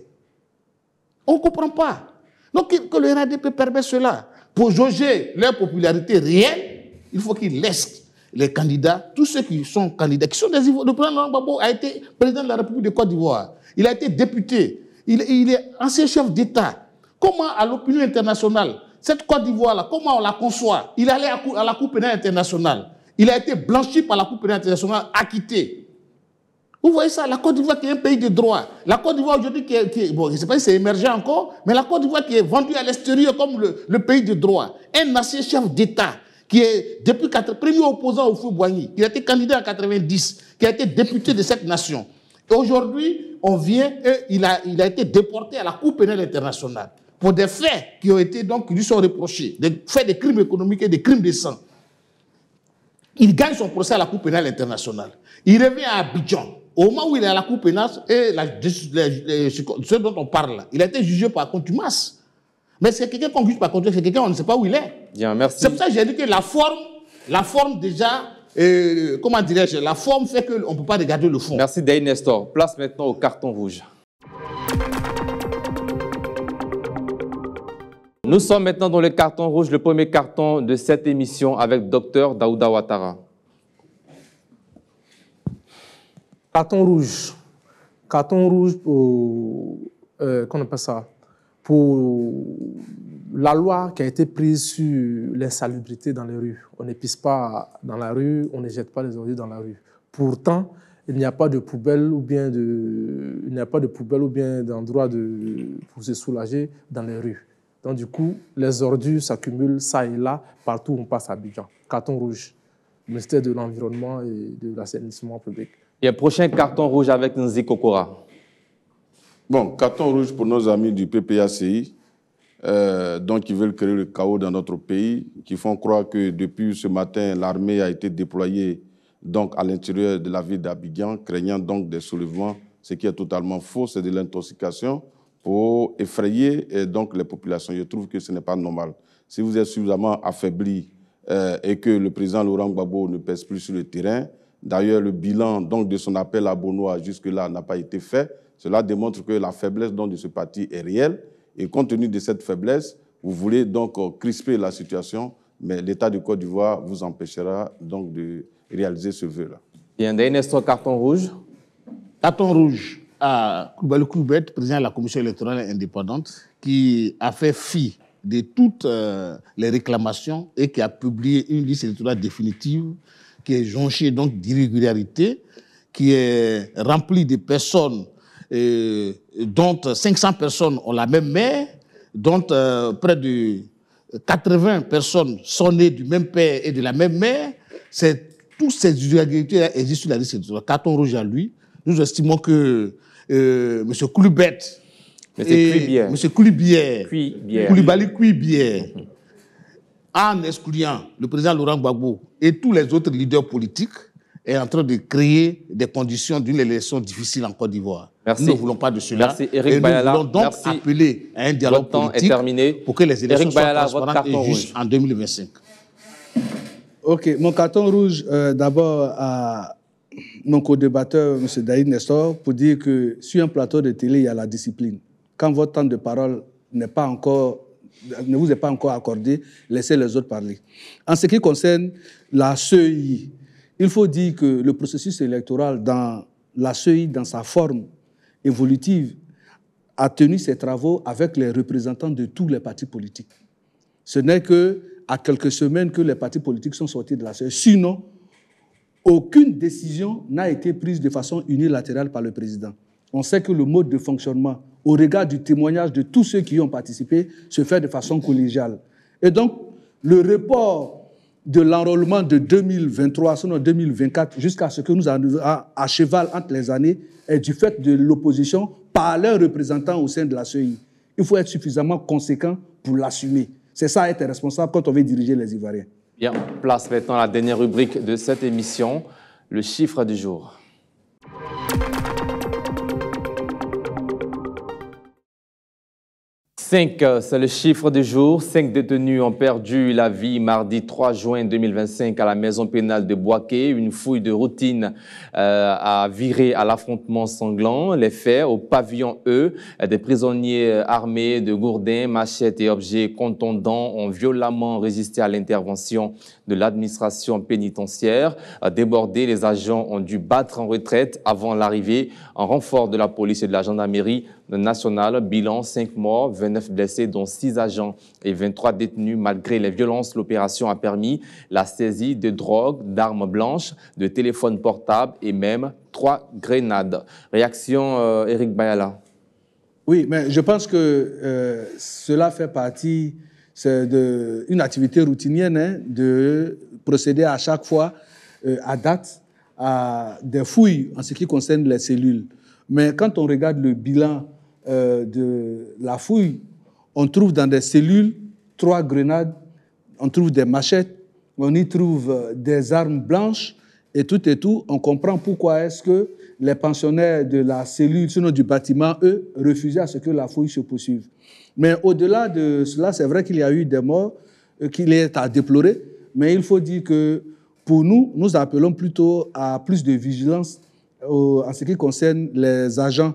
B: On ne comprend pas. Donc, que le RADP permet cela. Pour jauger leur popularité réelle, il faut qu'ils laissent les candidats, tous ceux qui sont candidats, qui sont des Ivoiriens. Le président Laurent Gbagbo a été président de la République de Côte d'Ivoire. Il a été député. Il est ancien chef d'État. Comment, à l'opinion internationale, cette Côte d'Ivoire-là, comment on la conçoit? Il est allé à la Cour pénale internationale. Il a été blanchi par la Cour pénale internationale, acquitté. Vous voyez ça, la Côte d'Ivoire qui est un pays de droit. La Côte d'Ivoire aujourd'hui bon, je ne sais pas si c'est émergent encore, mais la Côte d'Ivoire qui est vendue à l'extérieur comme le pays de droit. Un ancien chef d'État qui est depuis premier opposant au Houphouët-Boigny, qui a été candidat en 90, qui a été député de cette nation. Et aujourd'hui, on vient et il a été déporté à la Cour pénale internationale pour des faits qui lui sont reprochés, des faits de crimes économiques et des crimes de sang. Il gagne son procès à la Cour pénale internationale. Il revient à Abidjan. Au moment où il est à la Cour pénale, et ce dont on parle là, il a été jugé par contumace. Mais c'est quelqu'un qu'on juge par contumace, c'est quelqu'un, on ne sait pas où il est.
A: Bien, merci.
B: C'est pour ça que j'ai dit que la forme déjà, comment dirais-je, la forme fait qu'on ne peut pas regarder le fond.
A: Merci Daï Nestor. Place maintenant au carton rouge. Nous sommes maintenant dans le carton rouge, le premier carton de cette émission avec Dr Daouda Ouattara.
D: Carton rouge. Carton rouge pour, qu'on appelle ça, pour la loi qui a été prise sur l'insalubrité dans les rues. On n'épice pas dans la rue, on ne jette pas les ordures dans la rue. Pourtant, il n'y a pas de poubelle ou bien d'endroit pour se soulager dans les rues. Donc du coup, les ordures s'accumulent ça et là, partout où on passe à Abidjan. Carton rouge, ministère de l'Environnement et de l'Assainissement public.
A: Et un prochain carton rouge avec Nzi Kokora.
C: Bon, carton rouge pour nos amis du PPACI, donc qui veulent créer le chaos dans notre pays, qui font croire que depuis ce matin, l'armée a été déployée donc, à l'intérieur de la ville d'Abidjan, craignant donc des soulèvements, ce qui est totalement faux, c'est de l'intoxication pour effrayer donc, les populations. Je trouve que ce n'est pas normal. Si vous êtes suffisamment affaibli et que le président Laurent Gbagbo ne pèse plus sur le terrain, d'ailleurs, le bilan donc, de son appel à Bonoa jusque-là n'a pas été fait. Cela démontre que la faiblesse donc, de ce parti est réelle. Et compte tenu de cette faiblesse, vous voulez donc crisper la situation, mais l'État de Côte d'Ivoire vous empêchera donc de réaliser ce vœu-là.
A: Bien, Daï Nestor, carton rouge.
B: Carton rouge à Koulibaly Coulibaly, président de la Commission électorale indépendante, qui a fait fi de toutes les réclamations et qui a publié une liste électorale définitive qui est jonchée donc d'irrégularités, qui est remplie de personnes dont 500 personnes ont la même mère, dont près de 80 personnes sont nées du même père et de la même mère. Toutes ces irrégularités existent sur la liste électorale. Carton rouge à lui. Nous estimons que M. Coulibaly Coulibaly, en excluant le président Laurent Gbagbo et tous les autres leaders politiques, est en train de créer des conditions d'une élection difficile en Côte d'Ivoire. Nous ne voulons pas de cela.
A: Merci, Eric Bayala.
B: Nous voulons donc appeler à un dialogue politique pour que les élections soient transparentes et justes en 2025.
E: Ok, mon carton rouge, d'abord à mon co-débatteur, M. Daï Nestor, pour dire que sur un plateau de télé, il y a la discipline. Quand votre temps de parole ne vous est pas encore accordé, laissez les autres parler. En ce qui concerne la CEI, il faut dire que le processus électoral dans la CEI, dans sa forme évolutive, a tenu ses travaux avec les représentants de tous les partis politiques. Ce n'est qu'à quelques semaines que les partis politiques sont sortis de la CEI. Sinon, aucune décision n'a été prise de façon unilatérale par le président. On sait que le mode de fonctionnement, au regard du témoignage de tous ceux qui y ont participé, se fait de façon collégiale. Et donc, le report de l'enrôlement de 2023, sinon 2024, jusqu'à ce que nous arrivions à cheval entre les années, est du fait de l'opposition par leurs représentants au sein de la CEI. Il faut être suffisamment conséquent pour l'assumer. C'est ça être responsable quand on veut diriger les Ivoiriens.
A: Bien, place maintenant à la dernière rubrique de cette émission, le chiffre du jour. 5, c'est le chiffre du jour. 5 détenus ont perdu la vie mardi 3 juin 2025 à la maison pénale de Boaké. Une fouille de routine a viré à l'affrontement sanglant. Les faits au pavillon E, des prisonniers armés de gourdins, machettes et objets contondants ont violemment résisté à l'intervention de l'administration pénitentiaire. Débordés, les agents ont dû battre en retraite avant l'arrivée en renfort de la police et de la gendarmerie nationale. Bilan 5 morts, 29 blessés, dont 6 agents et 23 détenus. Malgré les violences, l'opération a permis la saisie de drogue, d'armes blanches, de téléphones portables et même 3 grenades. Réaction, Éric Bayala.
E: Oui, mais je pense que cela fait partie d'une activité routinienne, hein, de procéder à chaque fois, à date, à des fouilles en ce qui concerne les cellules. Mais quand on regarde le bilan de la fouille, on trouve dans des cellules 3 grenades, on trouve des machettes, on y trouve des armes blanches et tout, on comprend pourquoi est-ce que les pensionnaires de la cellule, sinon du bâtiment, eux, refusaient à ce que la fouille se poursuive. Mais au-delà de cela, c'est vrai qu'il y a eu des morts, qu'il est à déplorer, mais il faut dire que pour nous, nous appelons plutôt à plus de vigilance en ce qui concerne les agents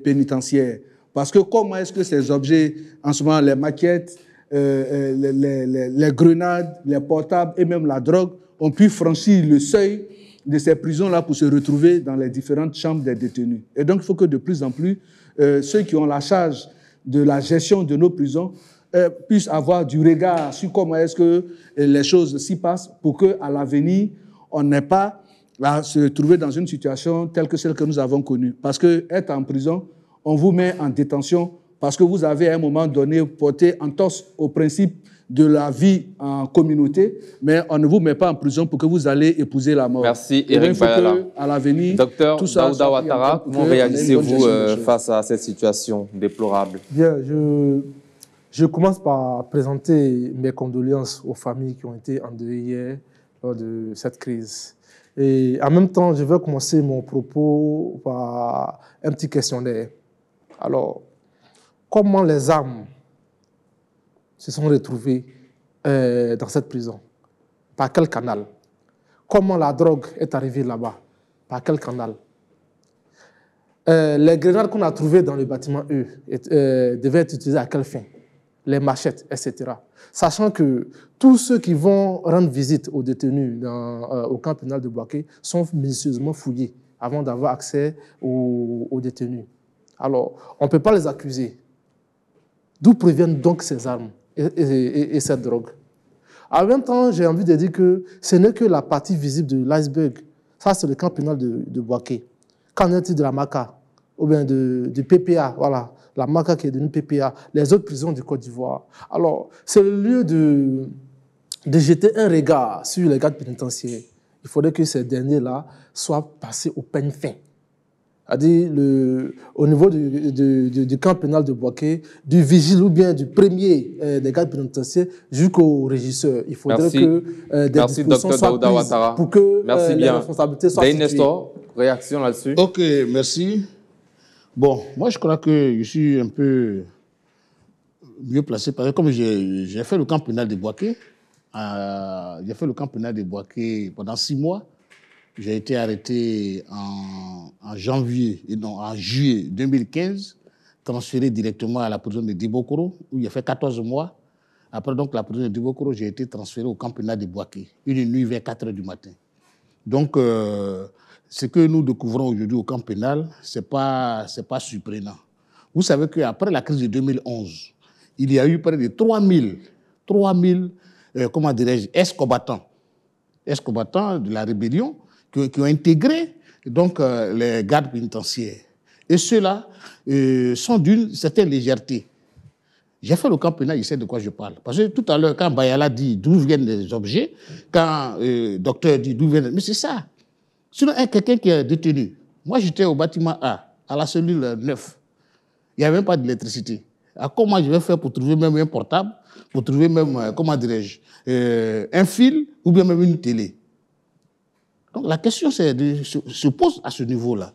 E: pénitentiaires. Parce que comment est-ce que ces objets, en ce moment, les maquettes, les grenades, les portables et même la drogue, ont pu franchir le seuil de ces prisons-là pour se retrouver dans les différentes chambres des détenus. Et donc, il faut que de plus en plus, ceux qui ont la charge de la gestion de nos prisons puissent avoir du regard sur comment est-ce que les choses s'y passent pour qu'à l'avenir, on n'ait pas à se trouver dans une situation telle que celle que nous avons connue. Parce qu'être en prison, on vous met en détention parce que vous avez à un moment donné porté entorse au principe de la vie en communauté, mais on ne vous met pas en prison pour que vous allez épouser la mort.
A: Merci, Éric Bayala.
E: À l'avenir,
A: Docteur Daouda Ouattara, comment réagissez-vous face à cette situation déplorable?
D: Bien, je commence par présenter mes condoléances aux familles qui ont été endeuillées hier lors de cette crise. Et en même temps, je vais commencer mon propos par un petit questionnaire. Alors, comment les armes se sont retrouvées dans cette prison? Par quel canal? Comment la drogue est arrivée là-bas? Par quel canal? Les grenades qu'on a trouvées dans le bâtiment E devaient être utilisées à quelle fin? Les machettes, etc. Sachant que tous ceux qui vont rendre visite aux détenus au camp pénal de Boaké sont minutieusement fouillés avant d'avoir accès aux détenus. Alors, on ne peut pas les accuser. D'où proviennent donc ces armes et cette drogue? En même temps, j'ai envie de dire que ce n'est que la partie visible de l'iceberg. Ça, c'est le camp pénal de Boaké. Qu'en est-il de la MACA? Ou bien du PPA, voilà. La MACA qui est devenue PPA, les autres prisons du Côte d'Ivoire. Alors, c'est le lieu de jeter un regard sur les gardes pénitentiaires. Il faudrait que ces derniers-là soient passés au peigne fin. C'est-à-dire, au niveau du camp pénal de Boaké, du vigile ou bien du premier des gardes pénitentiaires jusqu'au régisseur. Il faudrait que des dispositions soient prises pour que les responsabilités soient situées.
A: Nestor, réaction là-dessus?
B: Ok, merci. Bon, moi je crois que je suis un peu mieux placé parce que comme j'ai fait le camp pénal de Boaké, pendant 6 mois. J'ai été arrêté en juillet 2015, transféré directement à la prison de Dibokoro, où il a fait 14 mois. Après donc la prison de Dibokoro, j'ai été transféré au camp pénal de Boaké, une nuit vers 4 h du matin. Donc, ce que nous découvrons aujourd'hui au camp pénal, ce n'est pas surprenant. Vous savez qu'après la crise de 2011, il y a eu près de 3000 ex-combattants de la rébellion qui ont intégré donc, les gardes pénitentiaires. Et ceux-là sont d'une certaine légèreté. J'ai fait le camp pénal, il sait de quoi je parle. Parce que tout à l'heure, quand Bayala dit d'où viennent les objets, quand le docteur dit d'où viennent... Mais c'est ça. Sinon, quelqu'un qui est détenu. Moi, j'étais au bâtiment A, à la cellule 9. Il n'y avait même pas d'électricité. Comment je vais faire pour trouver même un portable, pour trouver même, un fil ou bien même une télé? Donc la question se pose à ce niveau-là,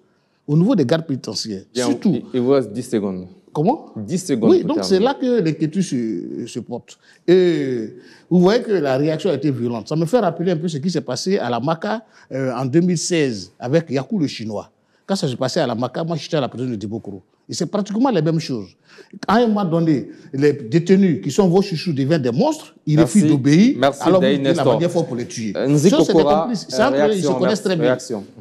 B: au niveau des gardes pénitentiaires.
A: Bien,
B: surtout,
A: il vous reste 10 secondes.
B: Comment?
A: 10 secondes.
B: Oui, donc c'est là que l'inquiétude se porte. Et vous voyez que la réaction a été violente. Ça me fait rappeler un peu ce qui s'est passé à la Maca en 2016 avec Yakou le Chinois. Quand ça s'est passé à la Maca, moi j'étais à la prison de Dibokoro. Et c'est pratiquement les mêmes choses. À un moment donné, les détenus qui sont vos chouchous deviennent des monstres, ils refusent d'obéir, alors vous trouvez la manière forte pour les tuer.
A: C'est des complices.
B: C'est entre eux, ils se connaissent très bien.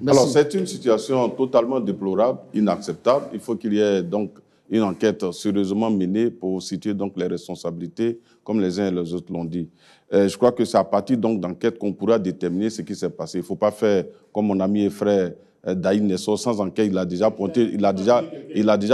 C: Alors c'est une situation totalement déplorable, inacceptable. Il faut qu'il y ait donc une enquête sérieusement menée pour situer donc les responsabilités, comme les uns et les autres l'ont dit. Je crois que c'est à partir donc d'enquête qu'on pourra déterminer ce qui s'est passé. Il ne faut pas faire comme mon ami et frère Daï Nesso, sans enquête, il a déjà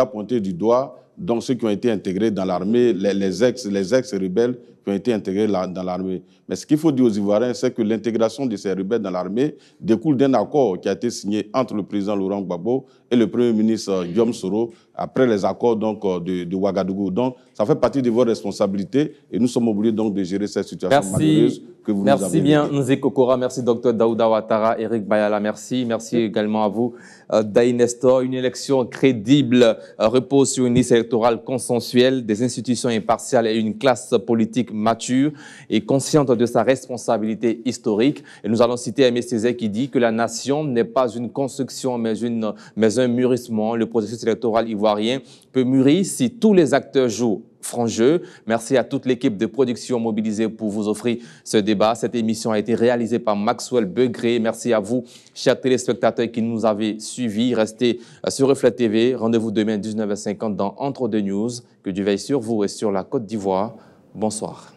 C: pointé du doigt donc ceux qui ont été intégrés dans l'armée, les ex-rebelles qui ont été intégrés dans l'armée. Mais ce qu'il faut dire aux Ivoiriens, c'est que l'intégration de ces rebelles dans l'armée découle d'un accord qui a été signé entre le président Laurent Gbagbo et le Premier ministre Guillaume Soro après les accords donc, de Ouagadougou. Donc, ça fait partie de vos responsabilités et nous sommes obligés donc de gérer cette situation malheureuse que vous nous avez.
A: Merci bien, Nzé Kokora. Merci, Dr Daouda Ouattara, Eric Bayala. Merci. Merci également à vous, Daï Nestor. Une élection crédible repose sur une liste électorale consensuelle, des institutions impartiales et une classe politique mature et consciente de sa responsabilité historique. Et nous allons citer Aimé Césaire qui dit que la nation n'est pas une construction, mais un mûrissement. Le processus électoral ivoirien peut mûrir si tous les acteurs jouent franc jeu. Merci à toute l'équipe de production mobilisée pour vous offrir ce débat. Cette émission a été réalisée par Maxwell Begré. Merci à vous, chers téléspectateurs qui nous avez suivis. Restez sur Reflet TV. Rendez-vous demain 19h50 dans Entre deux News. Que Dieu veille sur vous et sur la Côte d'Ivoire. Bonsoir.